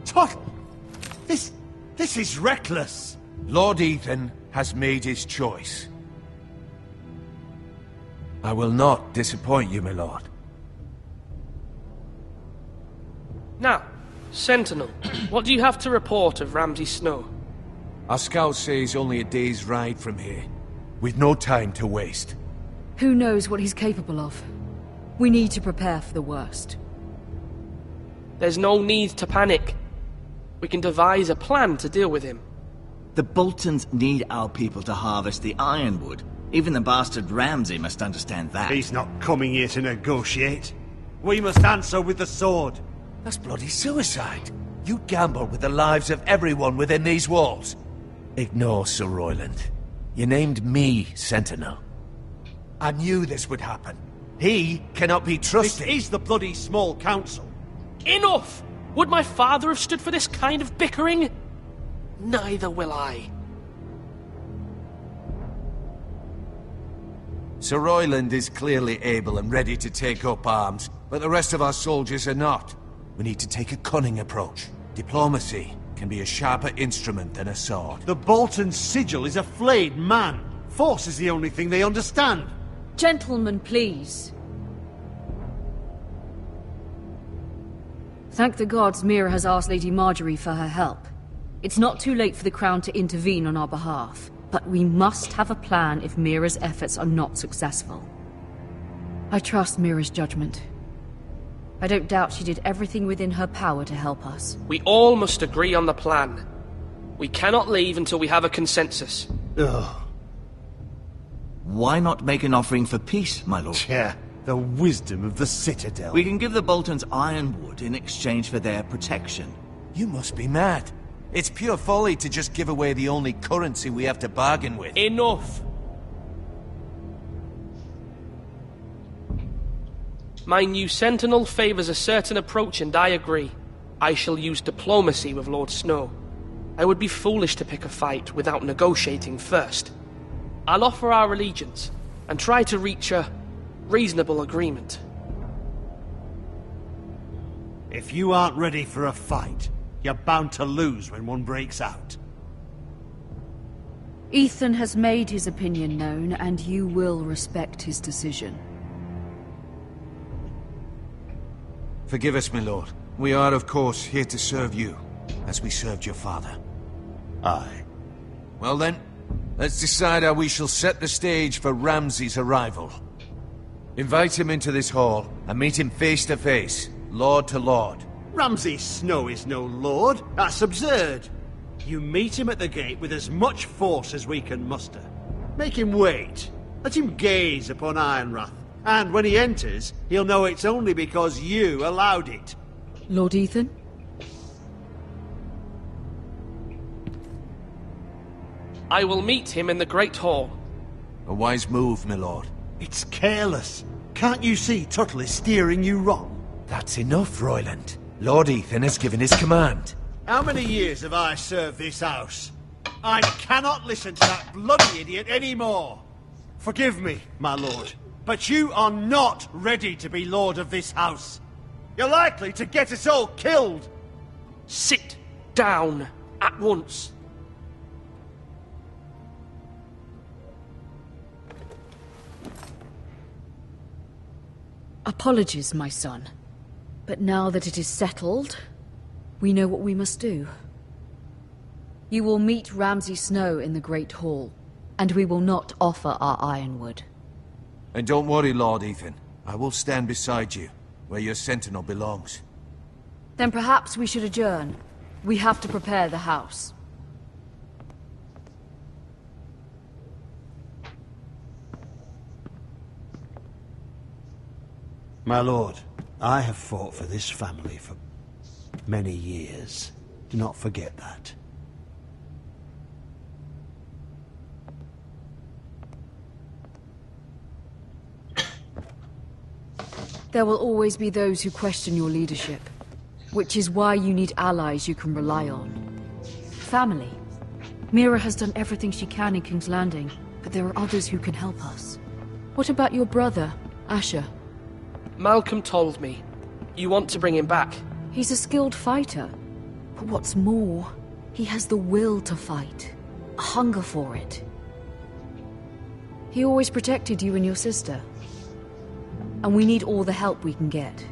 Tuttle! This is reckless! Lord Ethan has made his choice. I will not disappoint you, my lord. Now, Sentinel, what do you have to report of Ramsay Snow? Our scouts say he's only a day's ride from here, with no time to waste. Who knows what he's capable of? We need to prepare for the worst. There's no need to panic. We can devise a plan to deal with him. The Boltons need our people to harvest the ironwood. Even the bastard Ramsay must understand that. He's not coming here to negotiate. We must answer with the sword. That's bloody suicide. You gamble with the lives of everyone within these walls. Ignore Sir Royland. You named me Sentinel. I knew this would happen. He cannot be trusted. This is the bloody small council. Enough! Would my father have stood for this kind of bickering? Neither will I. Sir Royland is clearly able and ready to take up arms, but the rest of our soldiers are not. We need to take a cunning approach. Diplomacy can be a sharper instrument than a sword. The Bolton sigil is a flayed man. Force is the only thing they understand. Gentlemen, please. Thank the gods Mira has asked Lady Marjorie for her help. It's not too late for the Crown to intervene on our behalf, but we must have a plan if Mira's efforts are not successful. I trust Mira's judgment. I don't doubt she did everything within her power to help us. We all must agree on the plan. We cannot leave until we have a consensus. Ugh. Why not make an offering for peace, my lord? Yeah, the wisdom of the Citadel. We can give the Boltons ironwood in exchange for their protection. You must be mad. It's pure folly to just give away the only currency we have to bargain with. Enough! My new sentinel favors a certain approach, and I agree. I shall use diplomacy with Lord Snow. I would be foolish to pick a fight without negotiating first. I'll offer our allegiance, and try to reach a reasonable agreement. If you aren't ready for a fight, you're bound to lose when one breaks out. Ethan has made his opinion known, and you will respect his decision. Forgive us, my lord. We are, of course, here to serve you, as we served your father. Aye. Well then, let's decide how we shall set the stage for Ramsay's arrival. Invite him into this hall, and meet him face to face, lord to lord. Ramsay Snow is no lord. That's absurd. You meet him at the gate with as much force as we can muster. Make him wait. Let him gaze upon Ironrath. And when he enters, he'll know it's only because you allowed it. Lord Ethan? I will meet him in the Great Hall. A wise move, my lord. It's careless. Can't you see Tuttle is steering you wrong? That's enough, Royland. Lord Ethan has given his command. How many years have I served this house? I cannot listen to that bloody idiot anymore. Forgive me, my lord, but you are not ready to be lord of this house. You're likely to get us all killed. Sit down at once. Apologies, my son. But now that it is settled, we know what we must do. You will meet Ramsay Snow in the Great Hall, and we will not offer our ironwood. And don't worry, Lord Ethan. I will stand beside you, where your sentinel belongs. Then perhaps we should adjourn. We have to prepare the house. My lord, I have fought for this family for many years. Do not forget that. There will always be those who question your leadership, which is why you need allies you can rely on. Family. Mira has done everything she can in King's Landing, but there are others who can help us. What about your brother, Asher? Malcolm told me. You want to bring him back. He's a skilled fighter. But what's more, he has the will to fight. A hunger for it. He always protected you and your sister. And we need all the help we can get.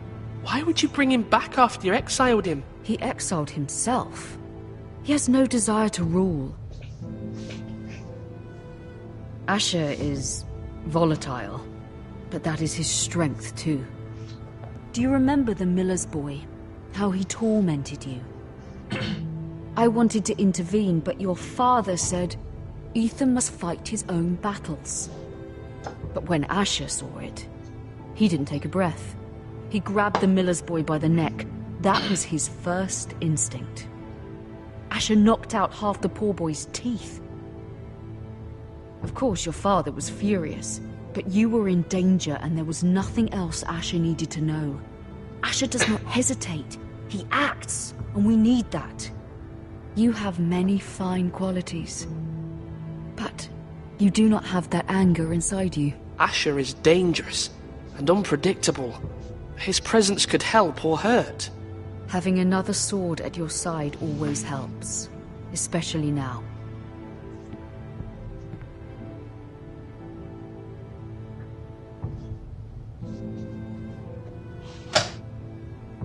Why would you bring him back after you exiled him? He exiled himself. He has no desire to rule. Asher is volatile, but that is his strength too. Do you remember the miller's boy? How he tormented you? I wanted to intervene, but your father said Ethan must fight his own battles. But when Asher saw it, he didn't take a breath. He grabbed the miller's boy by the neck. That was his first instinct. Asher knocked out half the poor boy's teeth. Of course, your father was furious, but you were in danger and there was nothing else Asher needed to know. Asher does not hesitate. He acts, and we need that. You have many fine qualities, but you do not have that anger inside you. Asher is dangerous and unpredictable. His presence could help or hurt. Having another sword at your side always helps, especially now.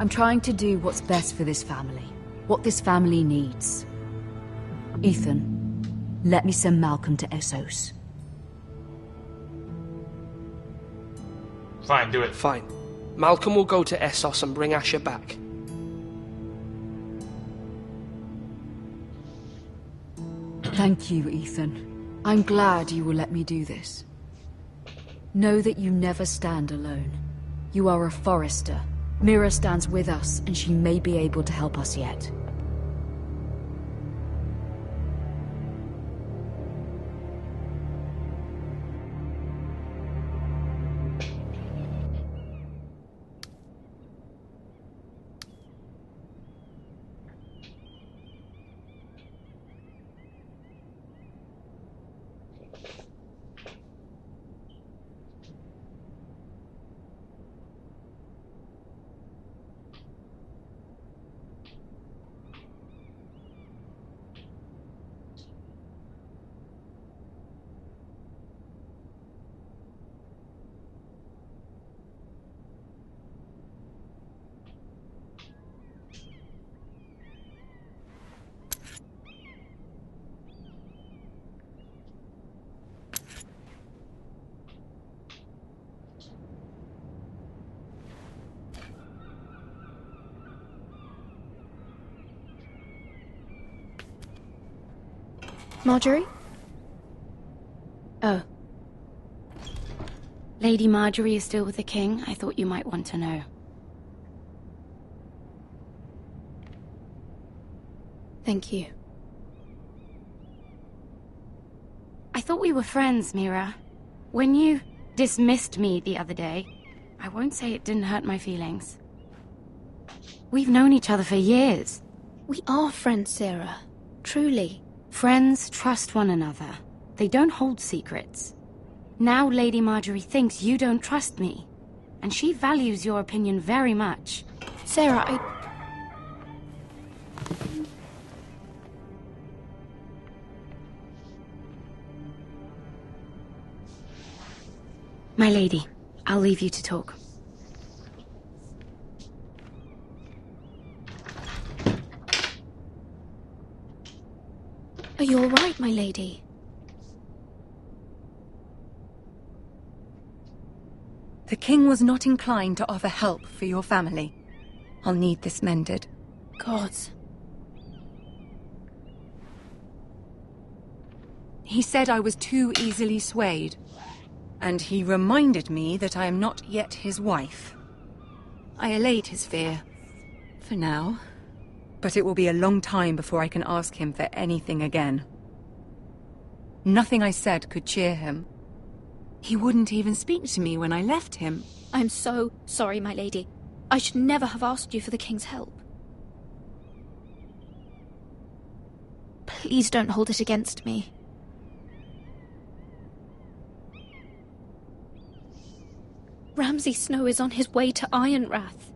I'm trying to do what's best for this family, what this family needs. Ethan, let me send Malcolm to Essos. Fine, do it. Fine. Malcolm will go to Essos and bring Asher back. Thank you, Ethan. I'm glad you will let me do this. Know that you never stand alone. You are a Forrester. Mira stands with us, and she may be able to help us yet. Marjorie? Oh. Lady Marjorie is still with the king. I thought you might want to know. Thank you. I thought we were friends, Mira. When you dismissed me the other day, I won't say it didn't hurt my feelings. We've known each other for years. We are friends, Sarah. Truly. Friends trust one another. They don't hold secrets. Now Lady Marjorie thinks you don't trust me, and she values your opinion very much. Sarah, My lady, I'll leave you to talk. Are you all right, my lady? The king was not inclined to offer help for your family. I'll need this mended. Gods. He said I was too easily swayed. And he reminded me that I am not yet his wife. I allayed his fear. For now. But it will be a long time before I can ask him for anything again. Nothing I said could cheer him. He wouldn't even speak to me when I left him. I'm so sorry, my lady. I should never have asked you for the king's help. Please don't hold it against me. Ramsay Snow is on his way to Ironrath.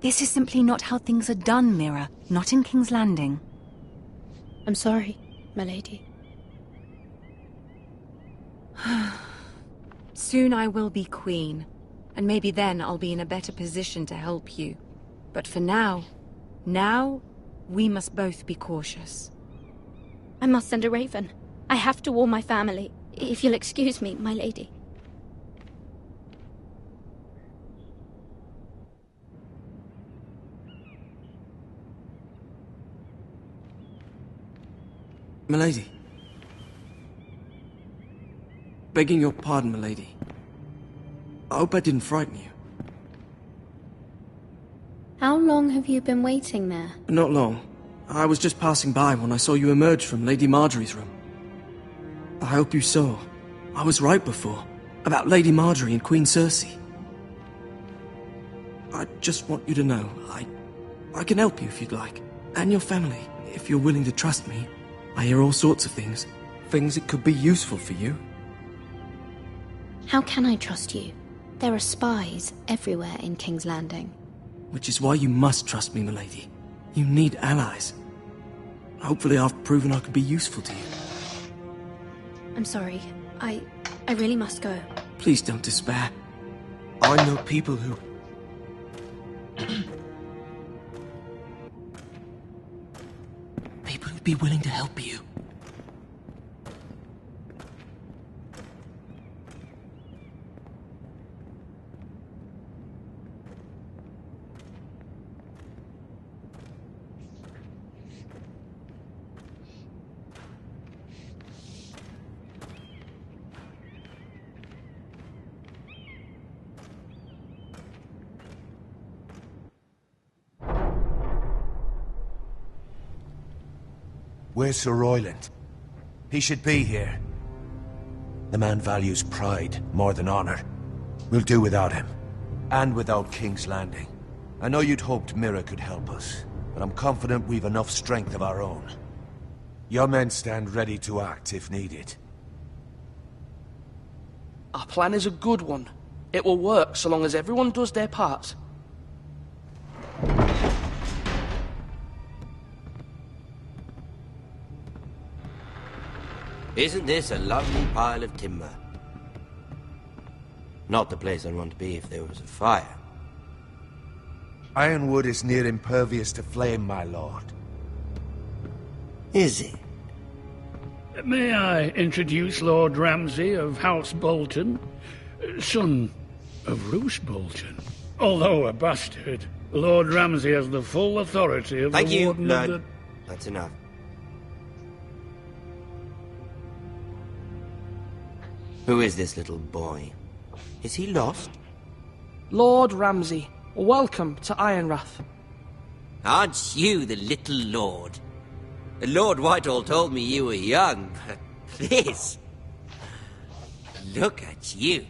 This is simply not how things are done, Mira. Not in King's Landing. I'm sorry, my lady. Soon I will be queen, and maybe then I'll be in a better position to help you. But for now, we must both be cautious. I must send a raven. I have to warn my family. If you'll excuse me, my lady. Milady. Begging your pardon, milady. I hope I didn't frighten you. How long have you been waiting there? Not long. I was just passing by when I saw you emerge from Lady Marjorie's room. I hope you saw. I was right before. About Lady Marjorie and Queen Cersei. I just want you to know, I can help you if you'd like. And your family, if you're willing to trust me. I hear all sorts of things. Things that could be useful for you. How can I trust you? There are spies everywhere in King's Landing. Which is why you must trust me, milady. You need allies. Hopefully I've proven I can be useful to you. I'm sorry. I really must go. Please don't despair. I know people who... people who'd be willing to help you. Where's Sir Royland? He should be here. The man values pride more than honor. We'll do without him. And without King's Landing. I know you'd hoped Mira could help us, but I'm confident we've enough strength of our own. Your men stand ready to act if needed. Our plan is a good one. It will work so long as everyone does their part. Isn't this a lovely pile of timber? Not the place I'd want to be if there was a fire. Ironwood is near impervious to flame, my lord. Is it? May I introduce Lord Ramsay of House Bolton, son of Roose Bolton. Although a bastard, Lord Ramsay has the full authority of Thank the you, Warden Lord. of the... That's enough. Who is this little boy? Is he lost? Lord Ramsay, welcome to Ironrath. Aren't you the little lord? Lord Whitehall told me you were young, but this... Look at you.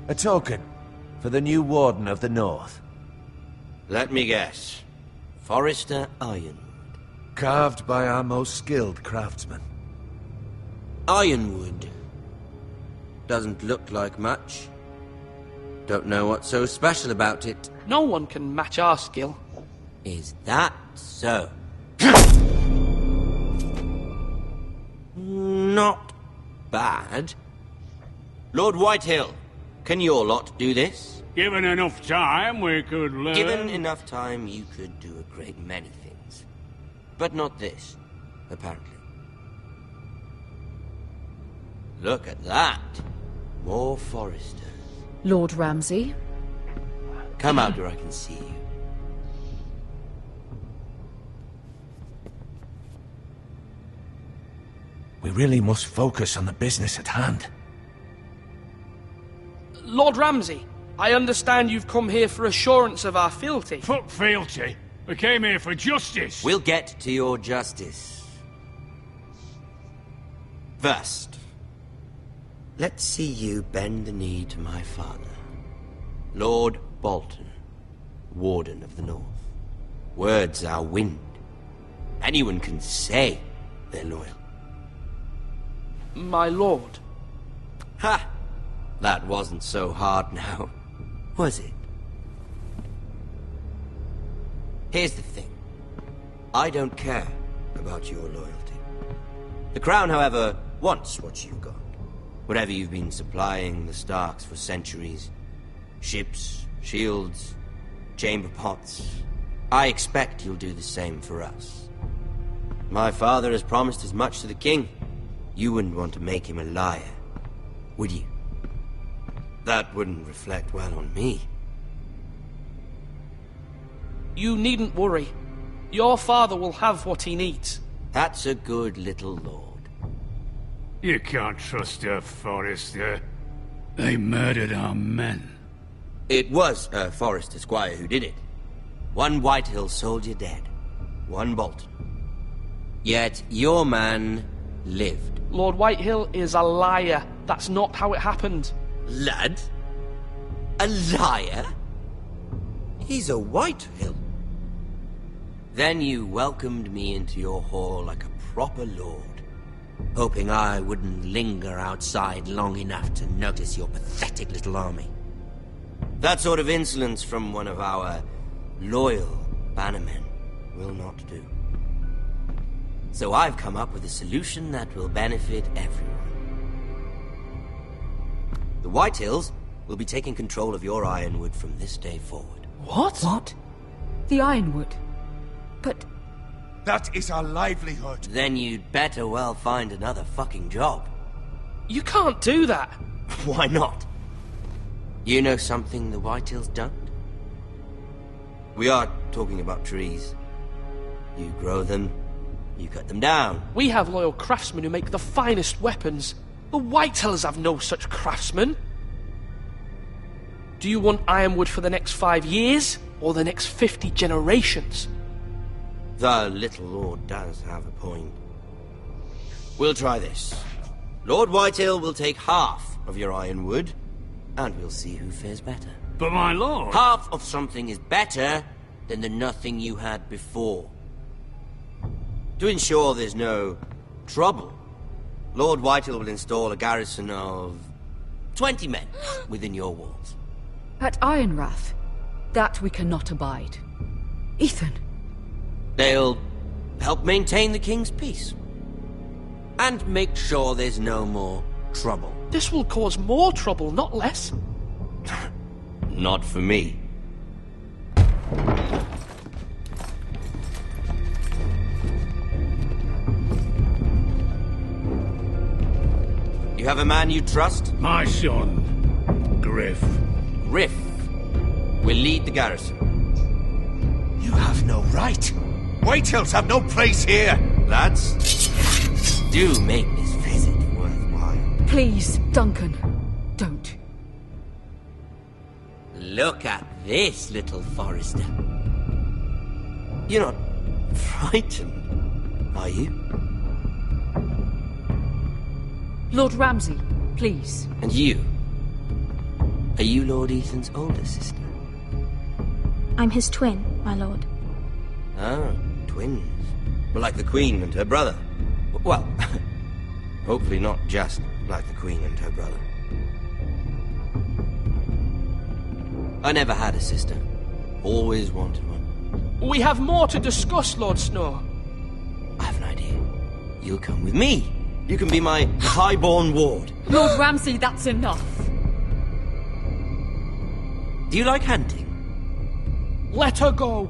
A token for the new Warden of the North. Let me guess. Forrester Ironwood. Carved by our most skilled craftsmen. Ironwood. Doesn't look like much. Don't know what's so special about it. No one can match our skill. Is that so? Not bad. Lord Whitehill, can your lot do this? Given enough time, we could learn... Given enough time, you could do a great many things. But not this, apparently. Look at that. More Foresters. Lord Ramsay? Come out where I can see you. We really must focus on the business at hand. Lord Ramsay, I understand you've come here for assurance of our fealty. Fuck fealty. We came here for justice. We'll get to your justice. First, let's see you bend the knee to my father, Lord Bolton, Warden of the North. Words are wind. Anyone can say they're loyal. My lord. Ha! That wasn't so hard now, was it? Here's the thing. I don't care about your loyalty. The Crown, however, wants what you've got. Whatever you've been supplying the Starks for centuries. Ships, shields, chamber pots. I expect you'll do the same for us. My father has promised as much to the king. You wouldn't want to make him a liar, would you? That wouldn't reflect well on me. You needn't worry. Your father will have what he needs. That's a good little lord. You can't trust her, Forrester. They murdered our men. It was a Forrester squire who did it. One Whitehill soldier dead. One Bolton. Yet your man lived. Lord Whitehill is a liar. That's not how it happened. Lad? A liar? He's a Whitehill. Then you welcomed me into your hall like a proper lord, hoping I wouldn't linger outside long enough to notice your pathetic little army. That sort of insolence from one of our loyal bannermen will not do. So I've come up with a solution that will benefit everyone. The Whitehills will be taking control of your Ironwood from this day forward. What? What? The Ironwood? But... That is our livelihood. Then you'd better well find another fucking job. You can't do that. Why not? You know something the Whitehills don't? We are talking about trees. You grow them, you cut them down. We have loyal craftsmen who make the finest weapons. The Whitehills have no such craftsmen. Do you want Ironwood for the next 5 years, or the next 50 generations? The little lord does have a point. We'll try this. Lord Whitehill will take half of your Ironwood, and we'll see who fares better. But my lord... Half of something is better than the nothing you had before. To ensure there's no trouble, Lord Whitehill will install a garrison of 20 men within your walls. At Ironrath, that we cannot abide. Ethan. They'll help maintain the king's peace. And make sure there's no more trouble. This will cause more trouble, not less. Not for me. You have a man you trust? My son, Griff. Griff will lead the garrison. You have no right. Whitehills have no place here. Lads, do make this visit worthwhile. Please, Duncan, don't. Look at this, little Forrester. You're not frightened, are you? Lord Ramsay, please. And you? Are you Lord Ethan's older sister? I'm his twin, my lord. Ah, twins. Well, like the Queen and her brother. Well, hopefully not just like the Queen and her brother. I never had a sister. Always wanted one. We have more to discuss, Lord Snow. I have an idea. You'll come with me. You can be my highborn ward. Lord Ramsay, that's enough. Do you like hunting? Let her go.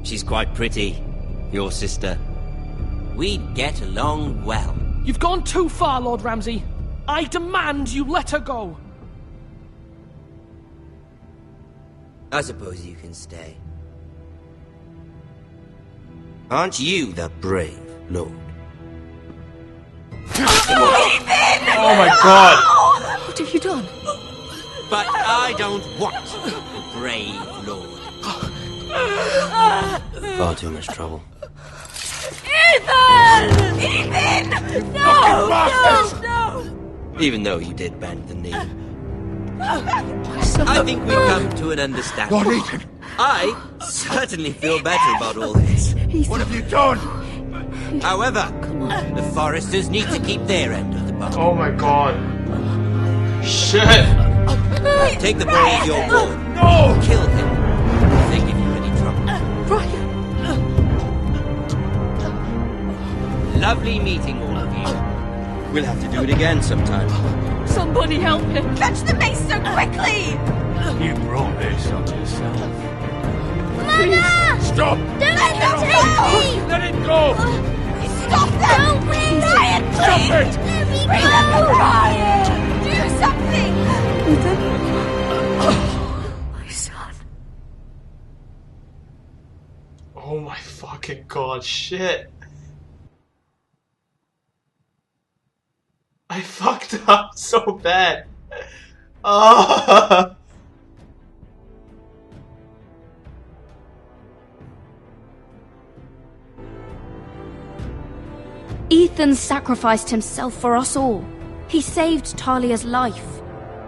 She's quite pretty, your sister. We'd get along well. You've gone too far, Lord Ramsay. I demand you let her go. I suppose you can stay. Aren't you the brave lord? Oh my god! What have you done? But I don't want a brave lord. Far too much trouble. Ethan! Ethan! No! No! No! Even though you did bend the knee. I think we've come to an understanding. Lord Ethan! I certainly feel better about all this. What have you done? However, the Foresters need to keep their end of the bargain. Oh my god. Shit! Take the boy as your ward. No! Kill him if they give you any trouble. Brian! Lovely meeting all of you. We'll have to do it again sometime. Somebody help him! Fetch the mace so quickly! You brought this on yourself. Mama! Stop! Don't let them take me! Let it go! Stop them! Help me! Ryan, Stop please! it! Let me Bring go! them to Ryan! Do something! My son. Oh my fucking god, shit. I fucked up so bad. Oh. Ethan sacrificed himself for us all. He saved Talia's life.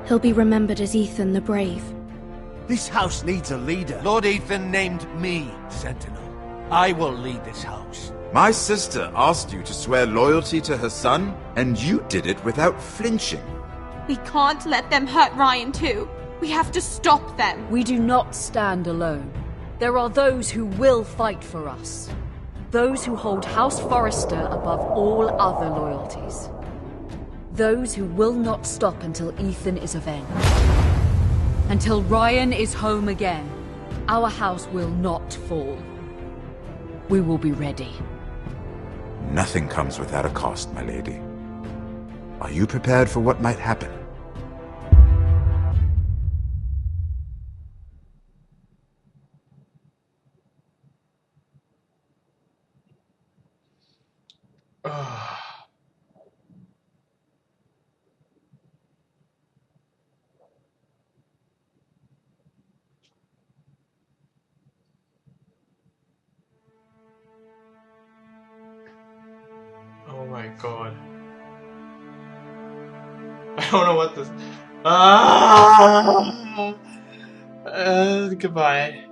He'll be remembered as Ethan the Brave. This house needs a leader. Lord Ethan named me Sentinel. I will lead this house. My sister asked you to swear loyalty to her son, and you did it without flinching. We can't let them hurt Ryan too. We have to stop them. We do not stand alone. There are those who will fight for us. Those who hold House Forrester above all other loyalties. Those who will not stop until Ethan is avenged. Until Ryan is home again, our house will not fall. We will be ready. Nothing comes without a cost, my lady. Are you prepared for what might happen? Oh my god. I don't know what this. Goodbye.